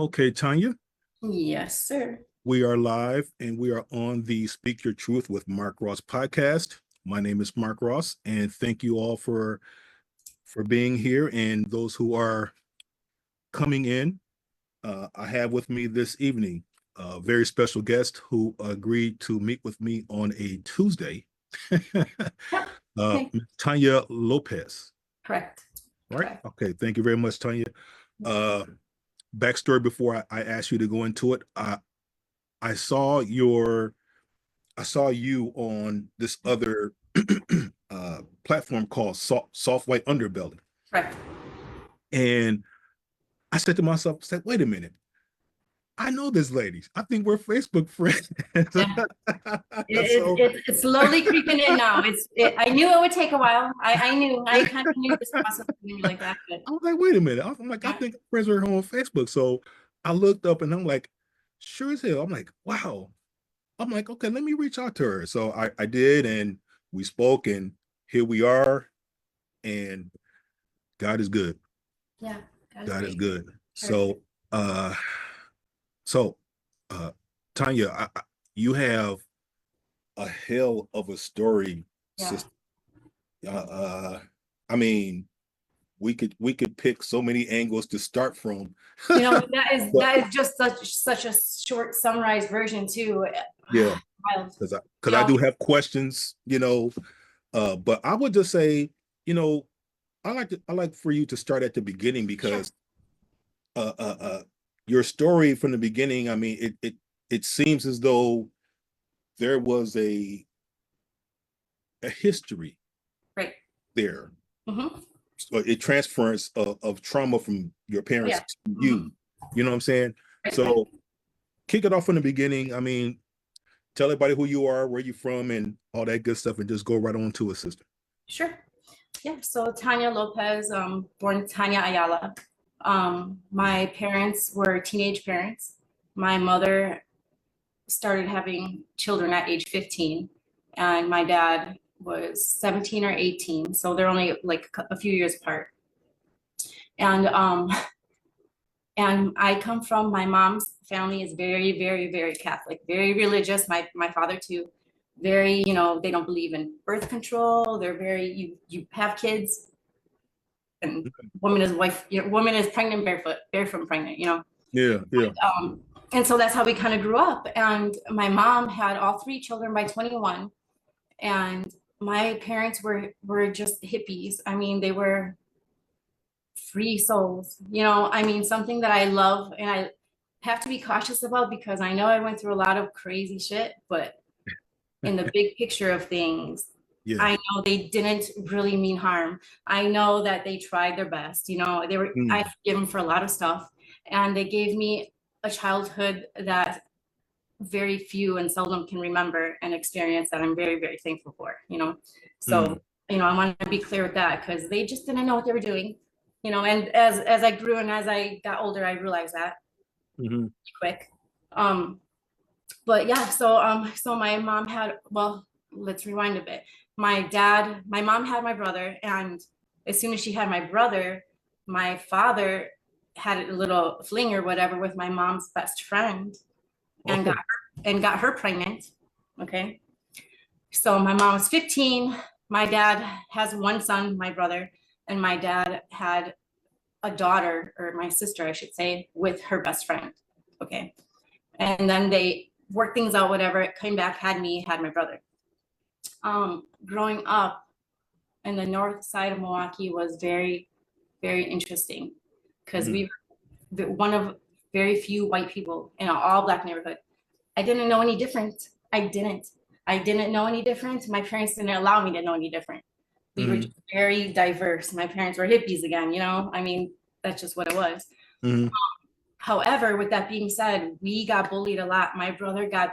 Okay, Tanya, Yes, sir. we are live and we are on the Speak Your Truth with Mark Ross podcast. My name is Mark Ross, and thank you all for being here and those who are coming in. I have with me this evening a very special guest who agreed to meet with me on a Tuesday. Yep. Okay. Tanya Lopes. Correct. Right? Correct. Okay, thank you very much, Tanya. Backstory before I ask you to go into it. I saw you on this other platform called Soft White Underbelly. Correct. And I said to myself, wait a minute. I know this lady. I think we're Facebook friends. Yeah. So It's slowly creeping in now. I knew it would take a while. I kind of knew this process was going to be like that. But I was like, wait a minute. I'm like, I think friends are on Facebook. So I looked up and I'm like, sure as hell. I'm like, wow. I'm like, okay, let me reach out to her. So I did, and we spoke, and here we are. And God is good. yeah, God is great. good. So so Tanya, you have a hell of a story, Yeah. sister. I mean, we could pick so many angles to start from. That is just such a short summarized version too. Yeah, Wild. because I do have questions, but I would just say, I like for you to start at the beginning because your story from the beginning, I mean, it seems as though there was a history Right. there. Mm-hmm. So a transference of trauma from your parents to you. Mm-hmm. You know what I'm saying? Right. So kick it off from the beginning. I mean, tell everybody who you are, where you're from, and all that good stuff, and just go right on to it, sister. Sure. Yeah. So Tanya Lopes, born Tanya Ayala. My parents were teenage parents. My mother started having children at age 15, and my dad was 17 or 18. So they're only like a few years apart. And I come from, my mom's family is very, very, very Catholic, very religious. My father too. Very, they don't believe in birth control. They're very, you have kids, and woman is pregnant barefoot pregnant, Yeah. And so that's how we kind of grew up. And my mom had all three children by 21, and my parents were just hippies. I mean, they were free souls, I mean, something that I love and I have to be cautious about, because I know I went through a lot of crazy shit, but in the big picture of things, Yeah. I know they didn't really mean harm. I know that they tried their best. They were, I forgive them for a lot of stuff, and they gave me a childhood that very few and seldom can remember and experience, that I'm very, very thankful for, So, I want to be clear with that, because they just didn't know what they were doing, and as I grew and as I got older, I realized that quick. But yeah, so my mom had, well, let's rewind a bit. My mom had my brother, and as soon as she had my brother, my father had a little fling or whatever with my mom's best friend, and got her pregnant. Okay. So my mom was 15. My dad has one son, my brother, and my dad had a daughter, or my sister, I should say, with her best friend. Okay. And then they worked things out, whatever. It came back, had my brother. Growing up in the north side of Milwaukee was very, very interesting, because we were one of very few white people in an all Black neighborhood. I didn't know any different. I didn't know any different. My parents didn't allow me to know any different. We were just very diverse. My parents were hippies again, I mean, that's just what it was. However, with that being said, we got bullied a lot. My brother got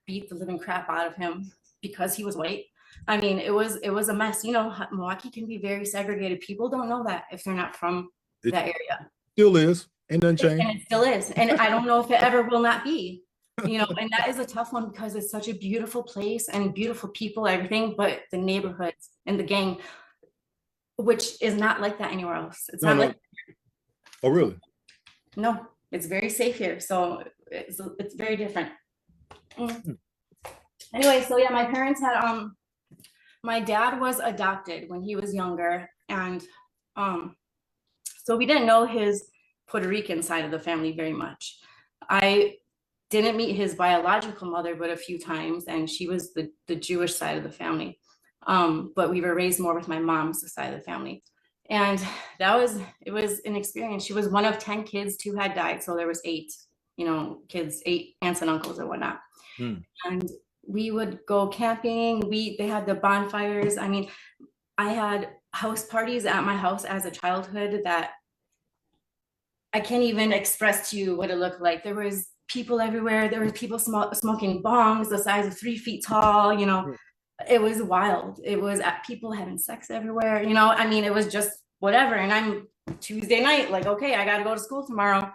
beat the living crap out of him because he was white. I mean, it was a mess. Milwaukee can be very segregated. People don't know that if they're not from that area. Still is. Ain't nothing changed. And it still is. And I don't know if it ever will not be. And that is a tough one, because it's such a beautiful place and beautiful people, everything, but the neighborhoods and the gang, which is not like that anywhere else. It's not like. Oh, really? No. It's very safe here. So it's very different. Anyway, so yeah, my parents had, my dad was adopted when he was younger. And so we didn't know his Puerto Rican side of the family very much. I didn't meet his biological mother but a few times, and she was the Jewish side of the family. But we were raised more with my mom's side of the family. And it was an experience. She was one of 10 kids, 2 had died. So there was 8, kids, 8 aunts and uncles and whatnot. And we would go camping. They had the bonfires. I mean, I had house parties at my house as a childhood that I can't even express to you what it looked like. There was people everywhere. There were people smoking bongs the size of 3 feet tall. It was wild. It was people having sex everywhere. I mean, it was just whatever. And I'm Tuesday night, like, okay, I got to go to school tomorrow.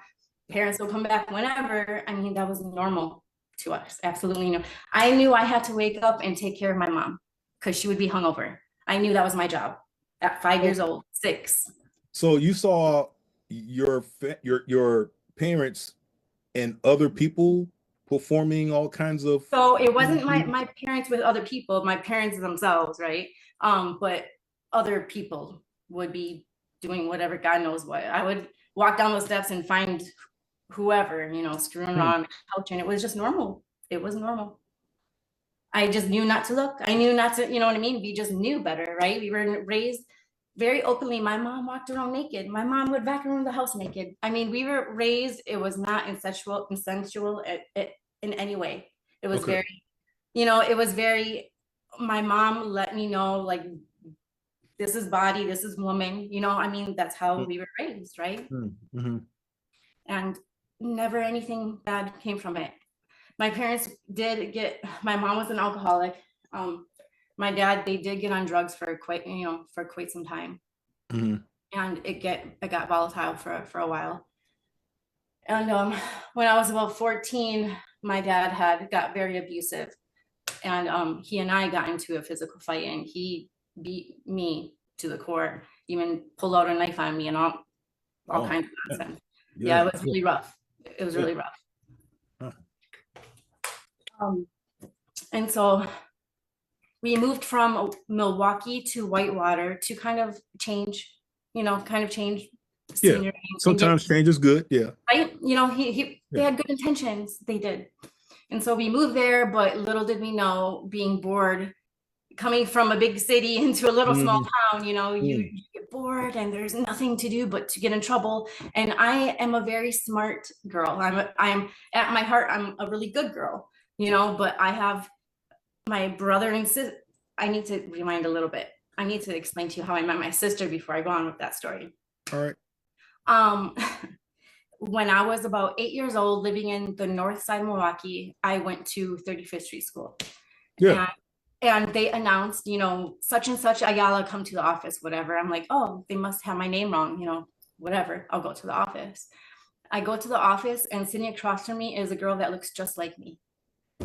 Parents will come back whenever. I mean, that was normal to us. Absolutely. I knew I had to wake up and take care of my mom because she would be hungover. I knew that was my job at 5 years old, 6. So you saw your parents and other people performing all kinds of. So it wasn't my parents with other people, my parents themselves, right? But other people would be doing whatever, God knows what. I would walk down the steps and find whoever, screwing around on the couch, and it was just normal. It was normal. I just knew not to look. I knew not to, you know what I mean? We just knew better, right? We were raised very openly. My mom walked around naked. My mom would back around the house naked. I mean, we were raised, it was not insensual in any way. It was very, it was very, my mom let me know, like, this is body, this is woman, I mean, that's how we were raised, right? And never anything bad came from it. My parents my mom was an alcoholic. My dad, they did get on drugs for quite some time. And it got volatile for a while. And when I was about 14, my dad got very abusive, and he and I got into a physical fight, and he beat me to the core, even pulled out a knife on me and all kinds of nonsense. Yeah, it was really rough. It was really rough. And so we moved from Milwaukee to Whitewater to kind of change scenery. Sometimes change is good. Yeah. Right. They had good intentions. They did. And so we moved there, but little did we know, being bored, coming from a big city into a little small town, you get bored and there's nothing to do but to get in trouble. And I am a very smart girl. I'm at my heart, I'm a really good girl, but I have my brother and sister. I need to rewind a little bit. I need to explain to you how I met my sister before I go on with that story. All right. When I was about 8 years old, living in the north side of Milwaukee, I went to 35th Street School. Yeah. And they announced, such and such Ayala, come to the office, whatever. I'm like, oh, they must have my name wrong, whatever. I'll go to the office. I go to the office, and sitting across from me is a girl that looks just like me.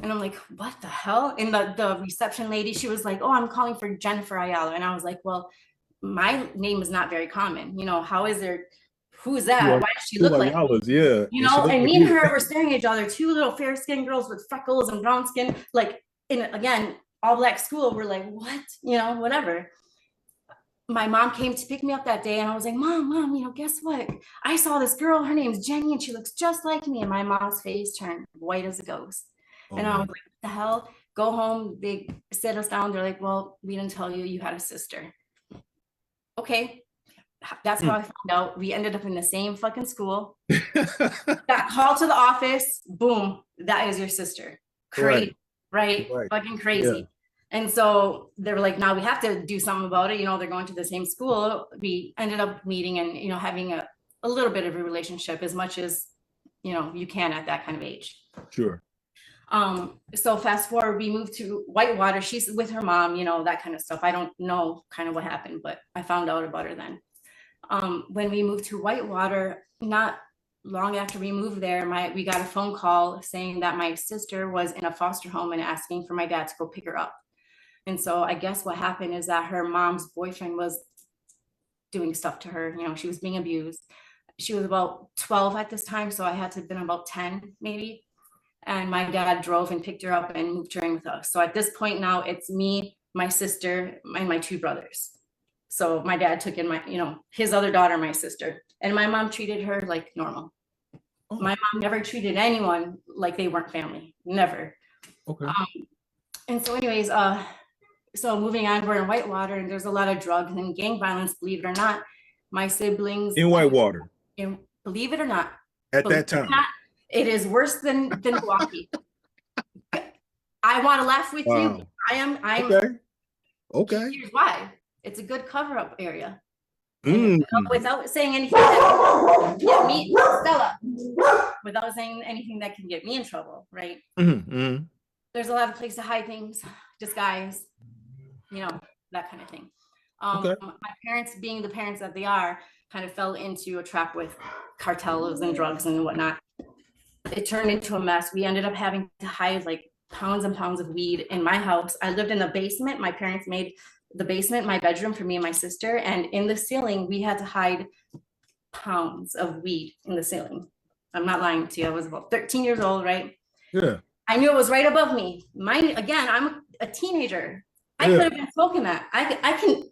And I'm like, what the hell? And the reception lady, she was like, oh, I'm calling for Jennifer Ayala. And I was like, well, my name is not very common. How is there? Who's that? Why does she look like Ayalas? Yeah. And me and her were staring at each other, 2 little fair-skinned girls with freckles and brown skin, like, again, all black school. We're like, what? Whatever. My mom came to pick me up that day, and I was like, mom, guess what? I saw this girl, her name's Jenny, and she looks just like me. And my mom's face turned white as a ghost. And I was like, what the hell? Go home. They sit us down. They're like, well, we didn't tell you had a sister. Okay. That's how I found out. We ended up in the same fucking school. Got called to the office. Boom. That is your sister. Crazy. Right? Fucking crazy. Yeah. And so they were like, now we have to do something about it. They're going to the same school. We ended up meeting and, having a little bit of a relationship, as much as, you can at that kind of age. Sure. So fast forward, we moved to Whitewater. She's with her mom, that kind of stuff. I don't know kind of what happened, but I found out about her then. When we moved to Whitewater, not long after we moved there, we got a phone call saying that my sister was in a foster home and asking for my dad to go pick her up. And so I guess what happened is that her mom's boyfriend was doing stuff to her. She was being abused. she was about 12 at this time, so I had to have been about 10 maybe. And my dad drove and picked her up and moved her in with us. So at this point now, it's me, my sister, and my two brothers. So my dad took in his other daughter, my sister, and my mom treated her like normal. Oh. My mom never treated anyone like they weren't family, never. Okay. And so anyways, so moving on, we're in Whitewater, and there's a lot of drugs and gang violence, believe it or not. My siblings In Whitewater. Believe it or not. At that time. It is worse than Milwaukee. I want to laugh with you. I'm okay. Here's why. It's a good cover-up area. Without saying anything that can get me, Stella, without saying anything that can get me in trouble, right? There's a lot of places to hide things, disguise, that kind of thing. My parents, being the parents that they are, kind of fell into a trap with cartels and drugs and whatnot. It turned into a mess. We ended up having to hide like pounds and pounds of weed in my house. I lived in the basement. My parents made the basement my bedroom for me and my sister. And in the ceiling, we had to hide pounds of weed in the ceiling. I'm not lying to you. I was about 13 years old, right? Yeah. I knew it was right above me. Again, I'm a teenager. I could have been smoking that. I can.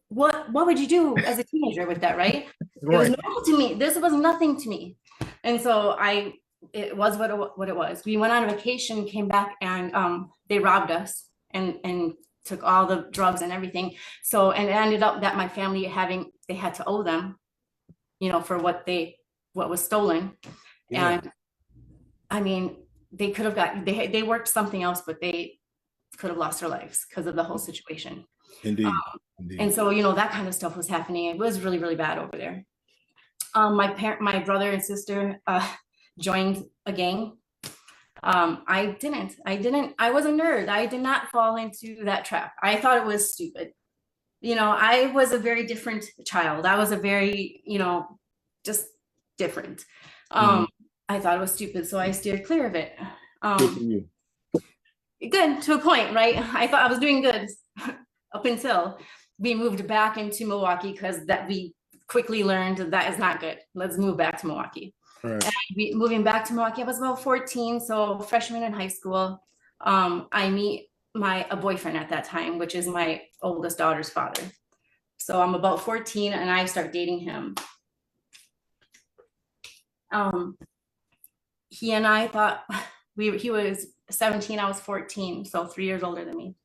What would you do as a teenager with that, right? It was normal to me. This was nothing to me. And so it was what it was. We went on a vacation, came back, and they robbed us and took all the drugs and everything. So, and it ended up that my family they had to owe them, for what was stolen. Yeah. And I mean, they could have they worked something else, but they could have lost their lives because of the whole situation. Indeed. And so, that kind of stuff was happening. It was really, really bad over there. My brother and sister joined a gang. I was a nerd. I did not fall into that trap. I thought it was stupid. I was a very different child. I was a very, just different. I thought it was stupid, so I steered clear of it. Good to a point, right? I thought I was doing good up until we moved back into Milwaukee, because we quickly learned that is not good. Let's move back to Milwaukee. Right. And moving back to Milwaukee, I was about 14, so freshman in high school. I meet a boyfriend at that time, which is my oldest daughter's father. So I'm about 14, and I start dating him. He and I thought he was 17, I was 14, so 3 years older than me.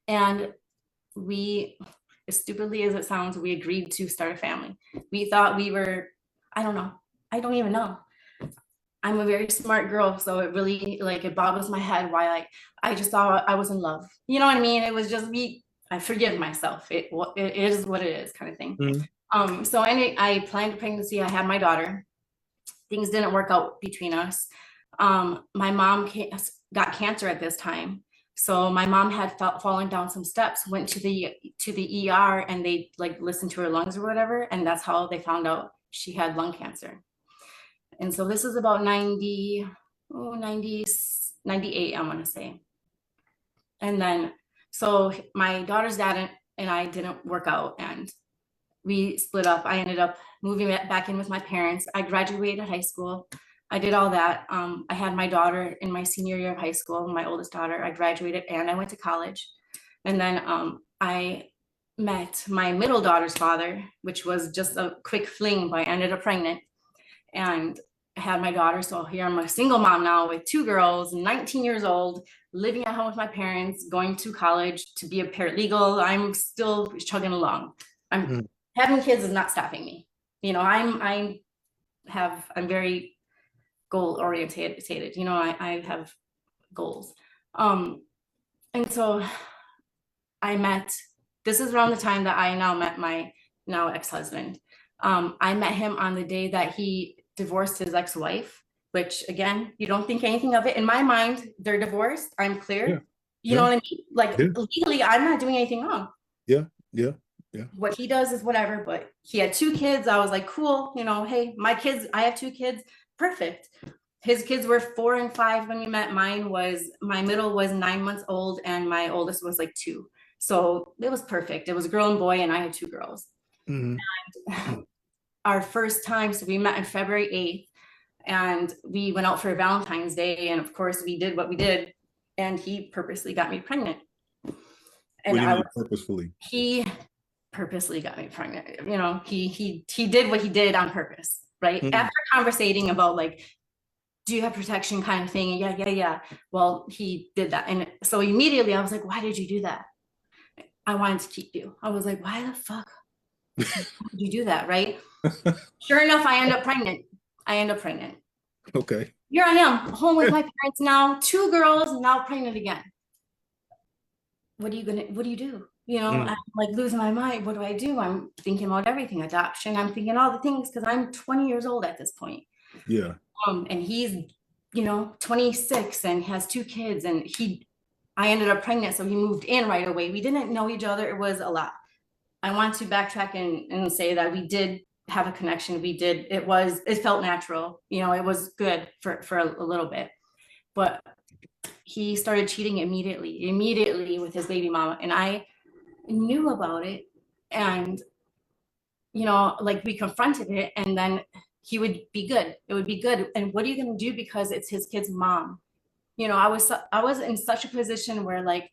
And we, as stupidly as it sounds, we agreed to start a family. We thought we were, I don't even know. I'm a very smart girl, so it really, it boggles my head why, I just thought I was in love. You know what I mean? It was just I forgive myself. It is what it is, kind of thing. So I planned a pregnancy. I had my daughter. Things didn't work out between us. My mom got cancer at this time. So my mom had fallen down some steps, went to the ER, and they listened to her lungs or whatever. And that's how they found out she had lung cancer. And so this is about 98, I want to say. And then, so my daughter's dad and I didn't work out, and we split up. I ended up moving back in with my parents. I graduated high school. I did all that. I had my daughter in my senior year of high school, my oldest daughter. I graduated and I went to college. And then I met my middle daughter's father, which was just a quick fling, but I ended up pregnant and I had my daughter. So here I'm a single mom now with 2 girls, 19 years old, living at home with my parents, going to college to be a paralegal. I'm still chugging along. Having kids is not stopping me. I'm very goal oriented. I have goals. And so this is around the time that I now met my now ex-husband. I met him on the day that he divorced his ex-wife, which again, you don't think anything of it. In my mind, they're divorced. I'm clear. Yeah. You know what I mean? Legally, I'm not doing anything wrong. Yeah. What he does is whatever, but he had 2 kids. I was like, cool, hey, my kids, I have 2 kids. Perfect. His kids were 4 and 5 when we met. My middle was 9 months old, and my oldest was 2. So it was perfect. It was a girl and boy, and I had 2 girls. And our first time, so we met on February 8th, and we went out for Valentine's Day, and of course we did what we did, and he purposely got me pregnant. And what do you mean purposefully? He purposely got me pregnant. You know, he did what he did on purpose, right? After conversating about like, do you have protection kind of thing? Yeah. Well, he did that. And so immediately I was like, why did you do that? I wanted to keep you. I was like, why the fuck did you do that, right? Sure enough, I end up pregnant. Okay. Here I am, home with my parents now, 2 girls, now pregnant again. What do you do? You know, I'm like losing my mind. What do I do? I'm thinking about everything, adoption. I'm thinking all the things because I'm 20 years old at this point. Yeah. And he's, you know, 26 and has 2 kids, and I ended up pregnant. So he moved in right away. We didn't know each other. It was a lot. I want to backtrack and say that we did have a connection. It felt natural. You know, it was good for a little bit, but he started cheating immediately with his baby mama. And I knew about it. And, you know, like we confronted it, and then he would be good. It would be good. And what are you going to do? Because it's his kid's mom. You know, I was in such a position where like,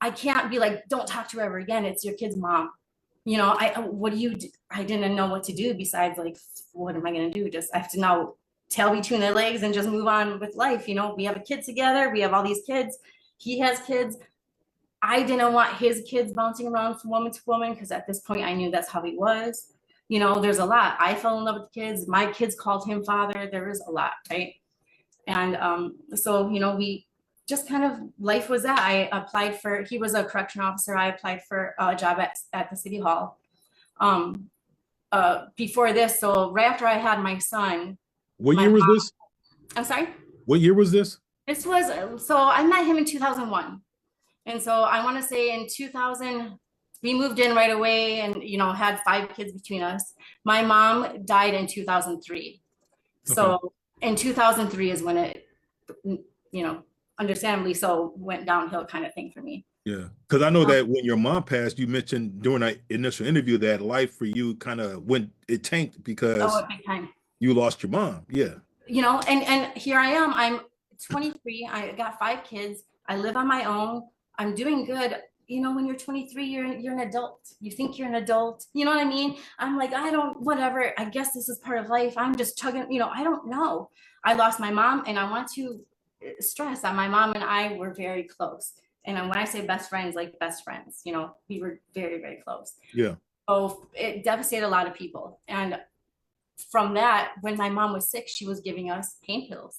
I can't be like, don't talk to her ever again. It's your kid's mom. You know, what do you do? I didn't know what to do besides like, what am I going to do? Just, I have to now tail between their legs and just move on with life. You know, we have a kid together. We have all these kids. He has kids. I didn't want his kids bouncing around from woman to woman, because at this point I knew that's how he was. You know, there's a lot. I fell in love with the kids. My kids called him father. There was a lot, right? And so, you know, we just kind of, life was that. I applied for, he was a correction officer. I applied for a job at the city hall. Before this, so right after I had my son. What year was this? I'm sorry? What year was this? This was, so I met him in 2001. And so I want to say in 2000, we moved in right away and, you know, had 5 kids between us. My mom died in 2003. So in 2003 is when it, you know, understandably so, went downhill kind of thing for me. Yeah, because I know that when your mom passed, you mentioned during our initial interview that life for you kind of it tanked because big time. You lost your mom. Yeah. You know, and here I am. I'm 23. I got 5 kids. I live on my own. I'm doing good. You know, when you're 23, you're an adult. You think you're an adult. You know what I mean? I'm like, whatever. I guess this is part of life. I'm just chugging, you know, I don't know. I lost my mom, and I want to stress that my mom and I were very close. And when I say best friends, like best friends, you know, we were very, very close. Yeah. So it devastated a lot of people. And from that, when my mom was sick, she was giving us pain pills.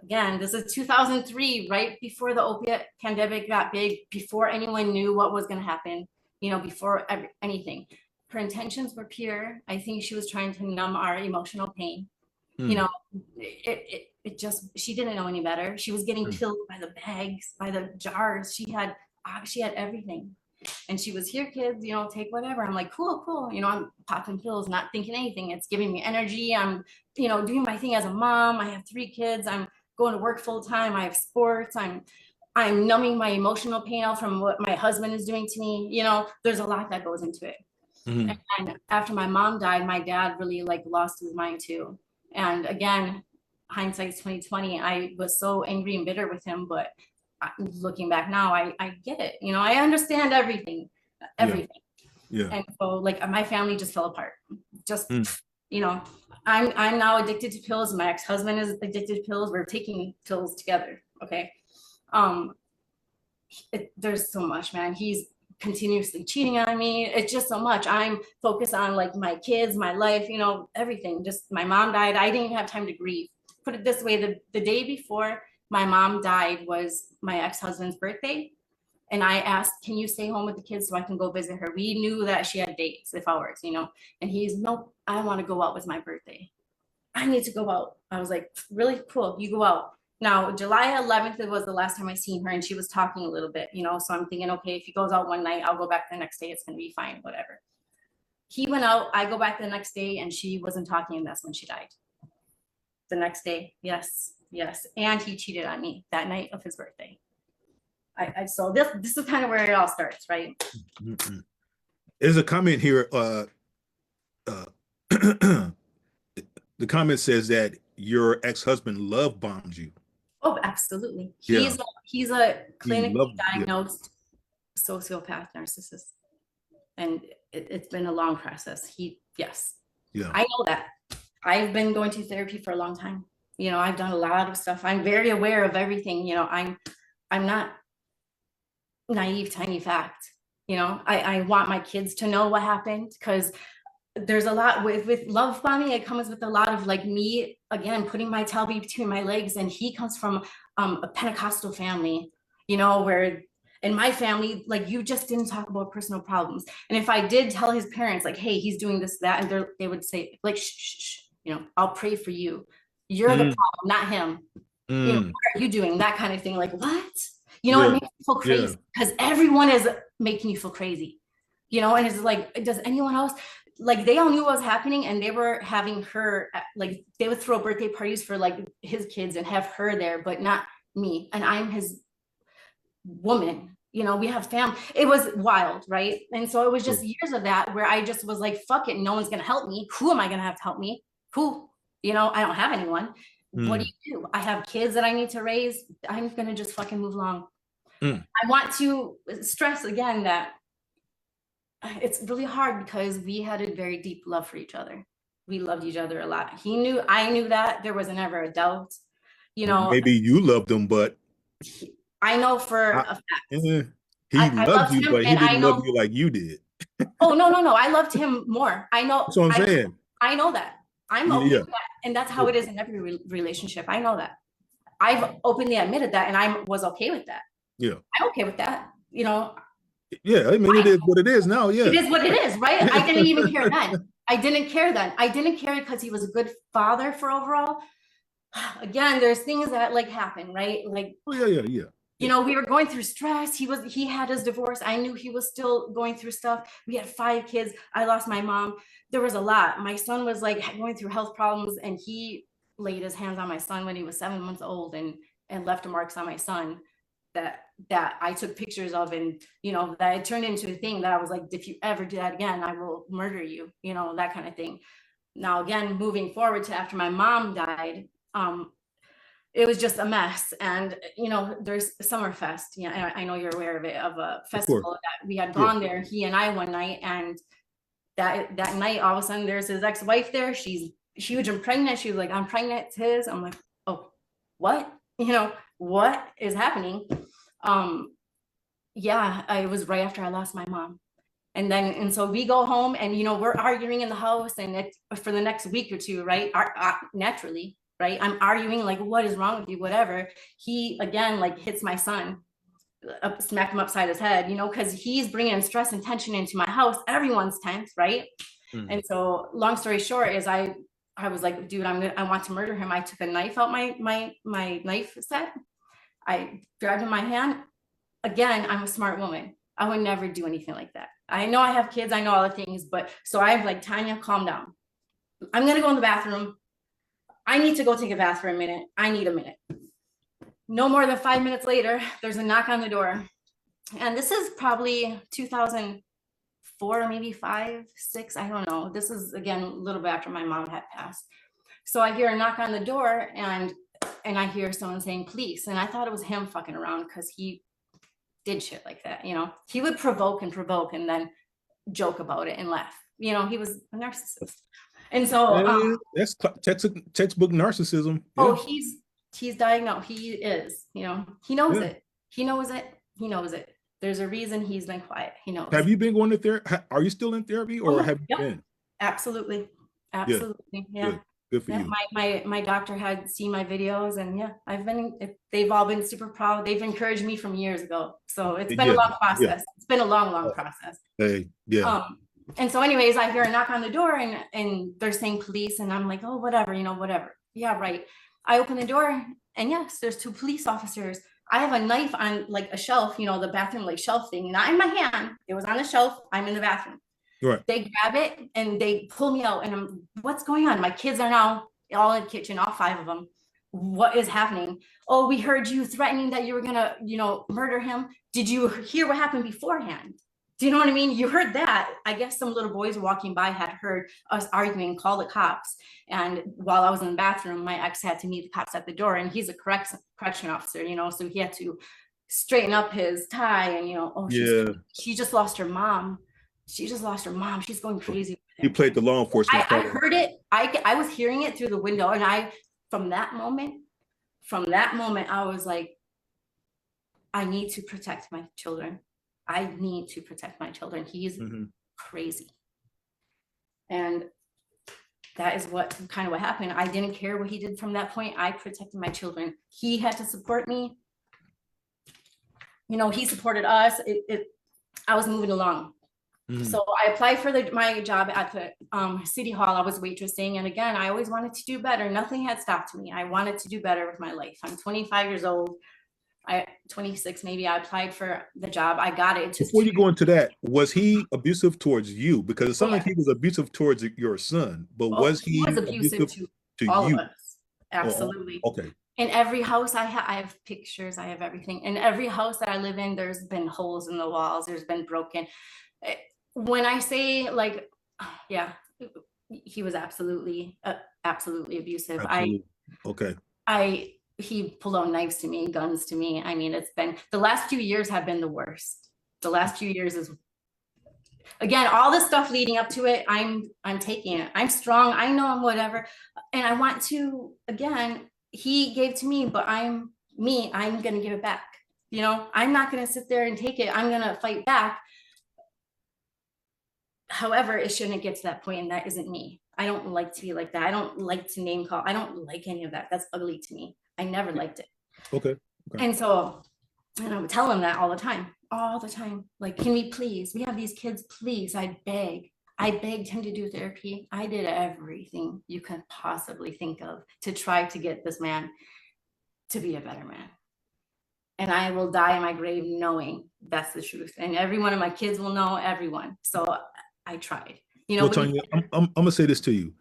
Again, this is 2003, right before the opiate pandemic got big, before anyone knew what was going to happen, you know, before anything. Her intentions were pure. I think she was trying to numb our emotional pain. You know, it just, she didn't know any better. She was getting pills by the bags, by the jars. She had everything. And she was, here, kids, you know, take whatever. I'm like, cool. You know, I'm popping pills, not thinking anything. It's giving me energy. I'm, you know, doing my thing as a mom. I have 3 kids. I'm going to work full time. I have sports. I'm numbing my emotional pain out from what my husband is doing to me. You know, there's a lot that goes into it. And after my mom died, my dad really like lost his mind too. And again, hindsight's 2020. I was so angry and bitter with him, but looking back now, I get it. You know, I understand everything. Yeah. And so like my family just fell apart. Just, you know, I'm now addicted to pills. My ex-husband is addicted to pills. We're taking pills together. Okay. There's so much, man. He's continuously cheating on me. It's just so much. I'm focused on like my kids, my life, you know, everything. Just my mom died. I didn't even have time to grieve. Put it this way, the day before my mom died was my ex-husband's birthday. And I asked, can you stay home with the kids so I can go visit her? We knew that she had dates, if hours, you know, and he's, nope, I want to go out with my birthday. I need to go out. I was like, really? Cool, you go out. Now, July 11th, it was the last time I seen her, and she was talking a little bit, you know, so I'm thinking, okay, if he goes out one night, I'll go back the next day. It's going to be fine, whatever. He went out, I go back the next day, and she wasn't talking, and that's when she died. The next day, yes. And he cheated on me that night of his birthday. So this is kind of where it all starts, right? There's a comment here. The comment says that your ex-husband love bombed you. Oh, absolutely. Yeah. He's a He clinically loved, yeah. diagnosed sociopath narcissist. And it's been a long process. Yes. Yeah. I know that. I've been going to therapy for a long time. You know, I've done a lot of stuff. I'm very aware of everything. You know, I'm not naive to any fact. You know, I want my kids to know what happened, because there's a lot with love bombing. It comes with a lot of like me, again, putting my tail between my legs. And he comes from a Pentecostal family, you know, where in my family, like, you just didn't talk about personal problems. And if I did tell his parents, like, hey, he's doing this, that, and they would say, like, shh, shh, shh, you know, I'll pray for you. You're the problem, not him. You know, what are you doing? That kind of thing. Like, what? You know, it makes me feel crazy, because everyone is making you feel crazy, you know. And it's like, does anyone else, like, they all knew what was happening, and they were having her, like, they would throw birthday parties for like his kids and have her there, but not me. And I'm his woman, you know, we have family. It was wild, right? And so it was just years of that where I just was like, fuck it, no one's gonna help me. Who am I gonna have to help me? Who? You know, I don't have anyone. What do you do? I have kids that I need to raise. I'm gonna just fucking move along. I want to stress again that it's really hard, because we had a very deep love for each other. We loved each other a lot. I knew that. There was never a doubt. You know, maybe you loved him, but I know for a fact. He loved you, but he didn't love you like you did. Oh, no. I loved him more. I know. That's what I'm saying. I know that. I'm okay with that. And that's how it is in every relationship. I know that. I've openly admitted that, and I was okay with that. Yeah. I'm okay with that. You know. Yeah, I mean, it is what it is now. Yeah. It is what it is, right? I didn't even care then. I didn't care then. I didn't care because he was a good father for overall. Again, there's things that like happen, right? Like, oh, yeah. You know, we were going through stress. He had his divorce. I knew he was still going through stuff. We had 5 kids. I lost my mom. There was a lot. My son was like going through health problems, and he laid his hands on my son when he was 7 months old, and left marks on my son that I took pictures of, and, you know, that it turned into a thing that I was like, if you ever do that again, I will murder you, you know, that kind of thing. Now, again, moving forward to after my mom died, it was just a mess. And, you know, there's Summerfest. Yeah, I know you're aware of it, of a festival that we had gone there, he and I, one night. And that night, all of a sudden, there's his ex-wife there. She's huge and pregnant. She was like, I'm pregnant, it's his. I'm like, oh, what? You know, what is happening? Yeah, it was right after I lost my mom. And so we go home, and, you know, we're arguing in the house, and it's for the next week or two, right? Naturally, right? I'm arguing, like, what is wrong with you? Whatever. He, again, like, hits my son, smacked him upside his head, you know, because he's bringing stress and tension into my house. Everyone's tense, right? And so, long story short, is I was like, dude, I want to murder him. I took a knife out my knife set. I grabbed in my hand. Again, I'm a smart woman. I would never do anything like that. I know I have kids. I know all the things, but so I'm like, Tanya, calm down. I'm going to go in the bathroom. I need to go take a bath for a minute. I need a minute. No more than 5 minutes later, there's a knock on the door. And this is probably 2004, maybe 5, 6. I don't know. This is, again, a little bit after my mom had passed. So I hear a knock on the door, and I hear someone saying, police. And I thought it was him fucking around, because he did shit like that, you know. He would provoke and then joke about it and laugh. You know, he was a narcissist. And so that's textbook narcissism. Yeah. Oh, he's diagnosed. He is, you know, he knows it. He knows it. He knows it. There's a reason he's been quiet. He knows. Have you been going to therapy? Are you still in therapy, or have you been? Absolutely. Yeah. Good for you. My doctor had seen my videos, and yeah, they've all been super proud. They've encouraged me from years ago. So it's been a long process. It's been a long process. And so anyways, I hear a knock on the door, and they're saying police, and I'm like, oh, whatever, you know, whatever. Yeah, right. I open the door, and yes, there's 2 police officers. I have a knife on like a shelf, you know, the bathroom like shelf thing, not in my hand. It was on the shelf. I'm in the bathroom. Right. They grab it and they pull me out, and I'm, what's going on? My kids are now all in the kitchen, all 5 of them. What is happening? Oh, we heard you threatening that you were gonna, you know, murder him. Did you hear what happened beforehand? Do you know what I mean? You heard that. I guess some little boys walking by had heard us arguing, call the cops. And while I was in the bathroom, my ex had to meet the cops at the door, and he's a correction officer, you know, so he had to straighten up his tie and, you know, oh, Yeah. she just lost her mom. She just lost her mom. She's going crazy. He played the law enforcement. I heard it. I was hearing it through the window. And from that moment, I was like, I need to protect my children. I need to protect my children. He's crazy. And that is what happened. I didn't care what he did from that point. I protected my children. He had to support me. You know, he supported us. I was moving along. So I applied for my job at the City Hall. I was waitressing. And again, I always wanted to do better. Nothing had stopped me. I wanted to do better with my life. I'm 25 years old. 26 maybe. I applied for the job. I got it. Before you go into that, was he abusive towards you? Because it sounded like he was abusive towards your son, but was he abusive to all you? Of us. Absolutely. Oh, okay. In every house I have pictures, I have everything. In every house that I live in, there's been holes in the walls, there's been broken. When I say, like, yeah, he was absolutely abusive. Absolutely. He pulled out knives to me, guns to me. I mean, it's been, the last few years have been the worst. The last few years is, again, all the stuff leading up to it, I'm taking it. I'm strong. I know I'm whatever. And I want to, again, he gave to me, but I'm going to give it back. You know, I'm not going to sit there and take it. I'm going to fight back. However, it shouldn't get to that point, and that isn't me. I don't like to be like that. I don't like to name call. I don't like any of that. That's ugly to me. I never liked it. Okay. And so, and I would tell him that all the time. Like, can we have these kids, please? I begged him to do therapy. I did everything you could possibly think of to try to get this man to be a better man. And I will die in my grave knowing that's the truth. And every one of my kids will know, everyone. So I tried. You know, well, Tanya, I'm gonna say this to you.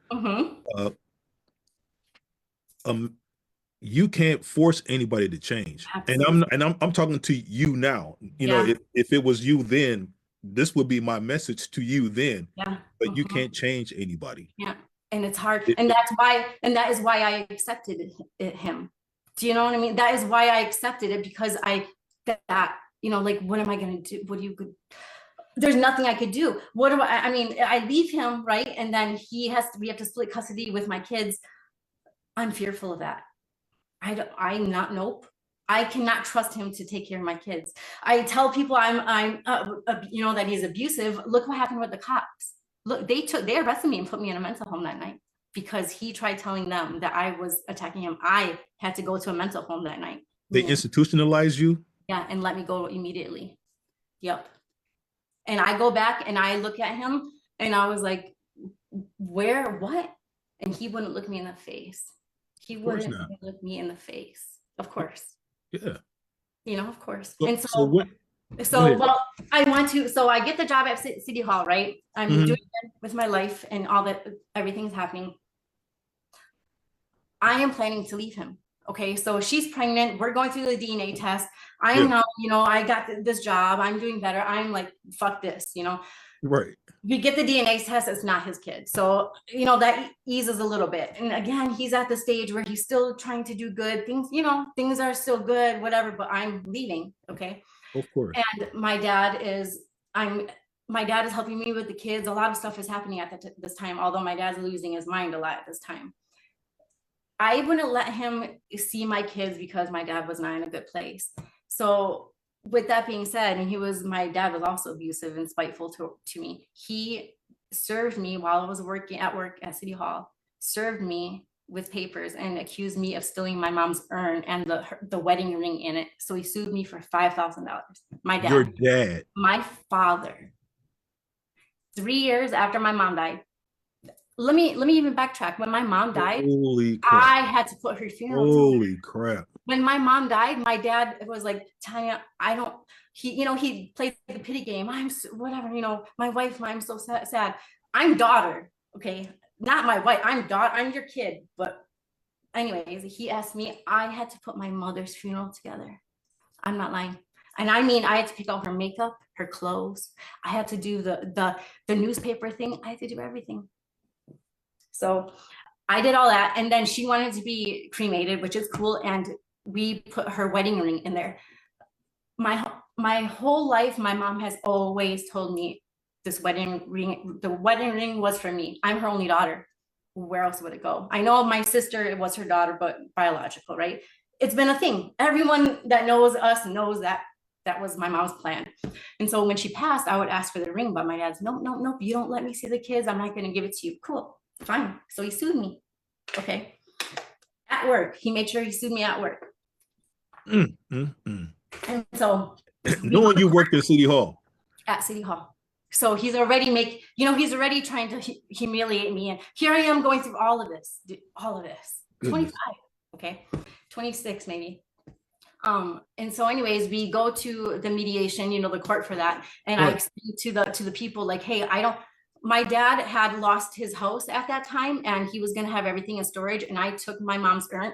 You can't force anybody to change. Absolutely. And I'm talking to you now. You know, if it was you then, this would be my message to you then. Yeah. But you can't change anybody. Yeah. And it's hard. And that is why I accepted him. Do you know what I mean? That is why I accepted it, because you know, like, what am I going to do? There's nothing I could do. I mean, I leave him, right? And then we have to split custody with my kids. I'm fearful of that. Nope. I cannot trust him to take care of my kids. I tell people you know, that he's abusive. Look what happened with the cops. Look, they arrested me and put me in a mental home that night because he tried telling them that I was attacking him. I had to go to a mental home that night. They institutionalized you? Yeah, and let me go immediately. Yep. And I go back and I look at him and I was like, what? And he wouldn't look me in the face. He wouldn't look me in the face. Of course. Yeah. You know, of course. So I get the job at City Hall, right? I'm doing it with my life and all that, everything's happening. I am planning to leave him. Okay, so she's pregnant. We're going through the DNA test. I'm now, you know, I got this job. I'm doing better. I'm like, fuck this, you know? Right. We get the DNA test. It's not his kid. So, you know, that eases a little bit. And again, he's at the stage where he's still trying to do good things. You know, things are still good, whatever, but I'm leaving. Okay. Of course. And my dad is helping me with the kids. A lot of stuff is happening at this time, although my dad's losing his mind a lot at this time. I wouldn't let him see my kids because my dad was not in a good place. So with that being said, my dad was also abusive and spiteful to me. He served me while I was working at work at City Hall, served me with papers and accused me of stealing my mom's urn and the wedding ring in it. So he sued me for $5,000. My dad. Your dad. My father. 3 years after my mom died. Let me even backtrack. When my mom died, I had to put her funeral. Holy crap. When my mom died, my dad was like, Tanya, he played the pity game. I'm whatever, you know, my wife, I'm so sad. I'm daughter. Okay. Not my wife. I'm daughter. I'm your kid. But anyways, he asked me, I had to put my mother's funeral together. I'm not lying. And I mean, I had to pick out her makeup, her clothes. I had to do the newspaper thing. I had to do everything. So I did all that. And then she wanted to be cremated, which is cool. And we put her wedding ring in there. My whole life, my mom has always told me this wedding ring, the wedding ring was for me. I'm her only daughter. Where else would it go? I know my sister, it was her daughter, but biological, right? It's been a thing. Everyone that knows us knows that that was my mom's plan. And so when she passed, I would ask for the ring, but my dad's, nope, nope, nope, you don't let me see the kids. I'm not going to give it to you. Cool, fine. So he sued me. Okay. At work. He made sure he sued me at work. And so knowing you worked at City Hall. At City Hall. So he's already he's already trying to humiliate me. And here I am going through all of this. Goodness. 25. Okay. 26 maybe. And so anyways, we go to the mediation, the court for that. And right. I explained to the people like, hey, my dad had lost his house at that time and he was going to have everything in storage. And I took my mom's urn.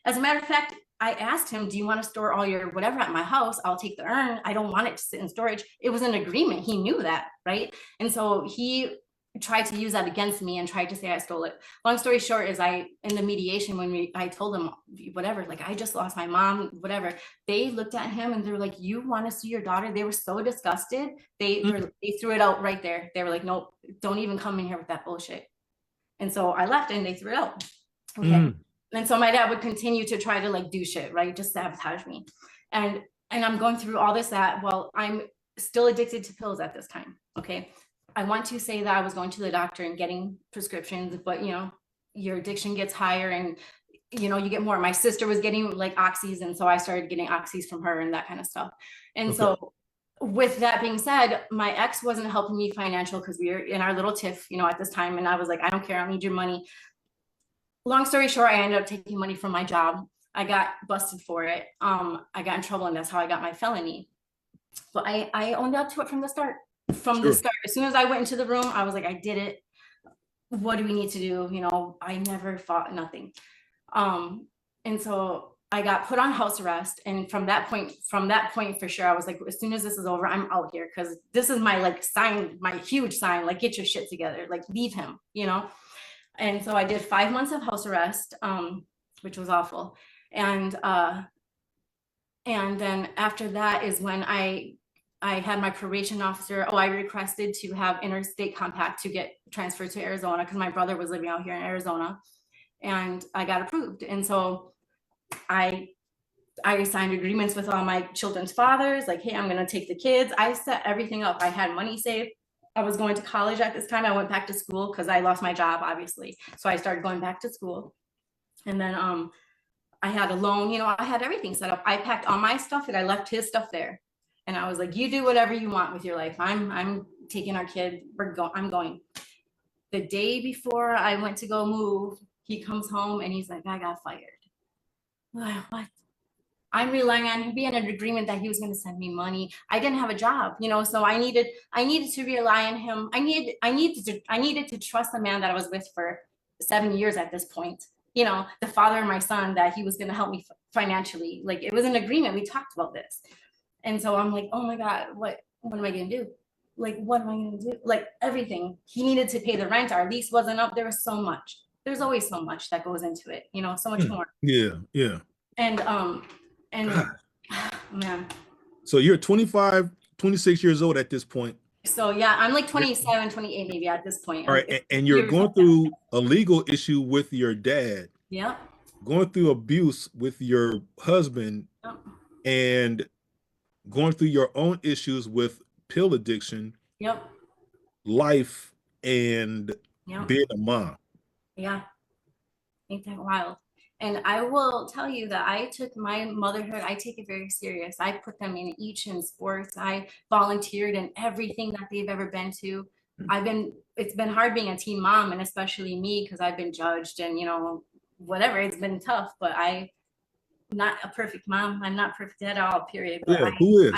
As a matter of fact, I asked him, do you want to store all your whatever at my house? I'll take the urn. I don't want it to sit in storage. It was an agreement. He knew that, right? And so he tried to use that against me and tried to say I stole it. Long story short is in the mediation, I told them whatever, like I just lost my mom, whatever. They looked at him and they were like, you want to see your daughter? They were so disgusted. They threw it out right there. They were like, nope, don't even come in here with that bullshit. And so I left and they threw it out. Okay. And so my dad would continue to try to like do shit, right? Just sabotage me. And I'm going through all this I'm still addicted to pills at this time. Okay. I want to say that I was going to the doctor and getting prescriptions, but your addiction gets higher and you get more. My sister was getting like oxys. And so I started getting oxys from her and that kind of stuff. And okay. So with that being said, my ex wasn't helping me financial because we were in our little tiff, at this time. And I was like, I don't care. I don't need your money. Long story short, I ended up taking money from my job. I got busted for it. I got in trouble and that's how I got my felony. But I owned up to it from the start. As soon as I went into the room, I was like, I did it. What do we need to do? I never fought nothing. And so I got put on house arrest. And from that point for sure, I was like, as soon as this is over, I'm out here. Cause this is my like sign, my huge sign, like get your shit together, like leave him, And so I did 5 months of house arrest, which was awful. And then after that is when I had my probation officer. I requested to have interstate compact to get transferred to Arizona because my brother was living out here in Arizona, and I got approved. And so I signed agreements with all my children's fathers, like, hey, I'm going to take the kids. I set everything up. I had money saved. I was going to college at this time. I went back to school because I lost my job, obviously. So I started going back to school. And then I had a loan, I had everything set up. I packed all my stuff and I left his stuff there. And I was like, you do whatever you want with your life. I'm taking our kid. I'm going. The day before I went to go move, he comes home and he's like, I got fired. What? I'm relying on him being an agreement that he was going to send me money. I didn't have a job, so I needed to rely on him. I needed to trust the man that I was with for 7 years at this point. The father of my son, that he was going to help me financially. Like, it was an agreement. We talked about this. And so I'm like, oh my God, what am I going to do? Like, what am I going to do? Like, everything. He needed to pay the rent. Our lease wasn't up. There was so much. There's always so much that goes into it, so much more. Yeah. And man. So you're 25, 26 years old at this point. So yeah, I'm like 27, 28 maybe at this point. All right. And you're going through a legal issue with your dad. Yeah. Going through abuse with your husband. Yep. And going through your own issues with pill addiction. Yep. Life and being a mom. Yeah. Ain't that wild? And I will tell you that I took my motherhood, I take it very serious. I put them in sports. I volunteered in everything that they've ever been to. It's been hard being a teen mom, and especially me, because I've been judged and, whatever, it's been tough, but I'm not a perfect mom. I'm not perfect at all, period. But who is?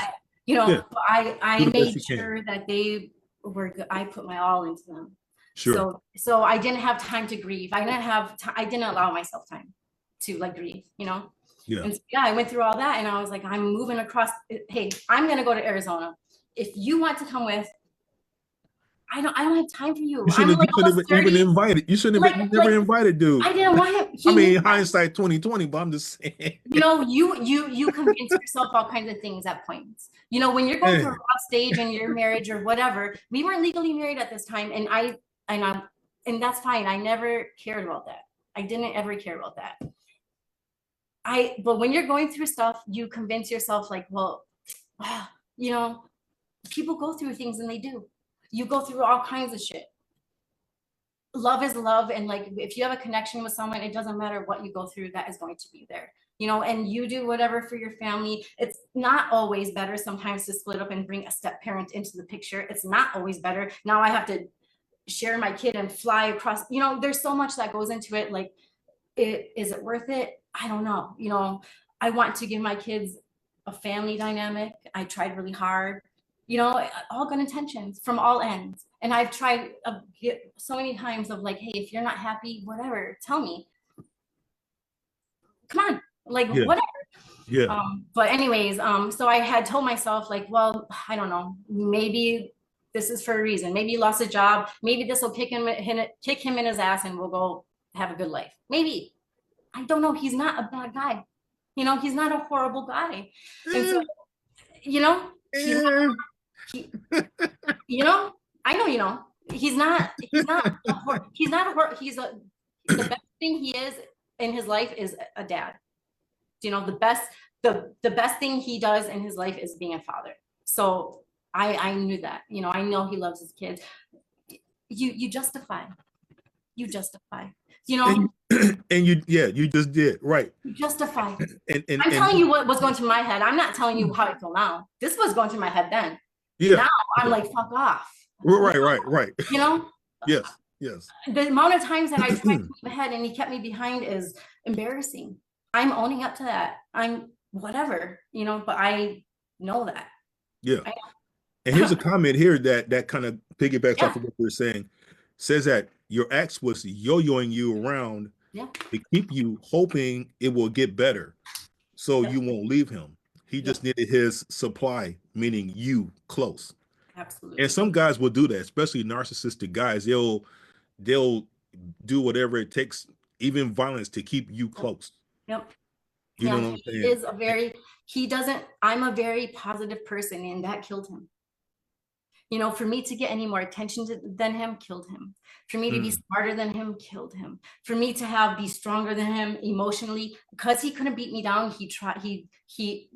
I made sure that they were good. I put my all into them. Sure. So I didn't have time to grieve. I didn't allow myself time to like grieve, Yeah. And so, yeah, I went through all that, and I was like, I'm moving across. Hey, I'm going to go to Arizona. If you want to come with, I don't have time for you. You I'm shouldn't, like you shouldn't almost have even 30. invited. You shouldn't have, Like, you never invited, dude. I didn't want him. I He knew mean, that. hindsight 2020, but I'm just saying. You know, you convince yourself all kinds of things at points. You know, when you're going through a rough stage in your marriage or whatever. We weren't legally married at this time, and and that's fine. I never cared about that. I didn't ever care about that. But when you're going through stuff, you convince yourself like, well, wow, you know, people go through things, and they do. You go through all kinds of shit. Love is love, and like, if you have a connection with someone, it doesn't matter what you go through, that is going to be there, you know. And you do whatever for your family. It's not always better sometimes to split up and bring a step parent into the picture. It's not always better. Now I have to share my kid and fly across, you know. There's so much that goes into it. Like, is it worth it? I don't know, you know. I want to give my kids a family dynamic. I tried really hard, you know, all good intentions from all ends. And I've tried so many times of like, hey, if you're not happy, whatever, tell me. Come on, like, Yeah. whatever. Yeah. But anyways, so I had told myself like, well, I don't know, maybe this is for a reason. Maybe he lost a job. Maybe this will kick him in his ass, and we'll go have a good life. Maybe. I don't know. He's not a bad guy. You know, he's not a horrible guy. And so, you know, he's not, you know, I know, you know, he's not the best thing he is in his life is a dad. You know, the best thing he does in his life is being a father. So I knew that, you know. I know he loves his kids. You justify, you know. And you just did right. You justify. And I'm telling you what was going through my head. I'm not telling you how I feel now. This was going through my head then. yeah. Now I'm like, fuck off. Right. You know? Yes. The amount of times that I tried to move ahead and he kept me behind is embarrassing. I'm owning up to that. I'm whatever, you know, but I know that. Yeah. And here's a comment here that kind of piggybacks off of what you're saying. Says that your ex was yo-yoing you around to keep you hoping it will get better, so you won't leave him. He just needed his supply, meaning you, close. Absolutely. And some guys will do that, especially narcissistic guys. They'll do whatever it takes, even violence, to keep you close. Yep. You know what I'm saying? I'm a very positive person, and that killed him. You know, for me to get any more attention than him, killed him. For me to be smarter than him, killed him. For me to be stronger than him emotionally, because he couldn't beat me down,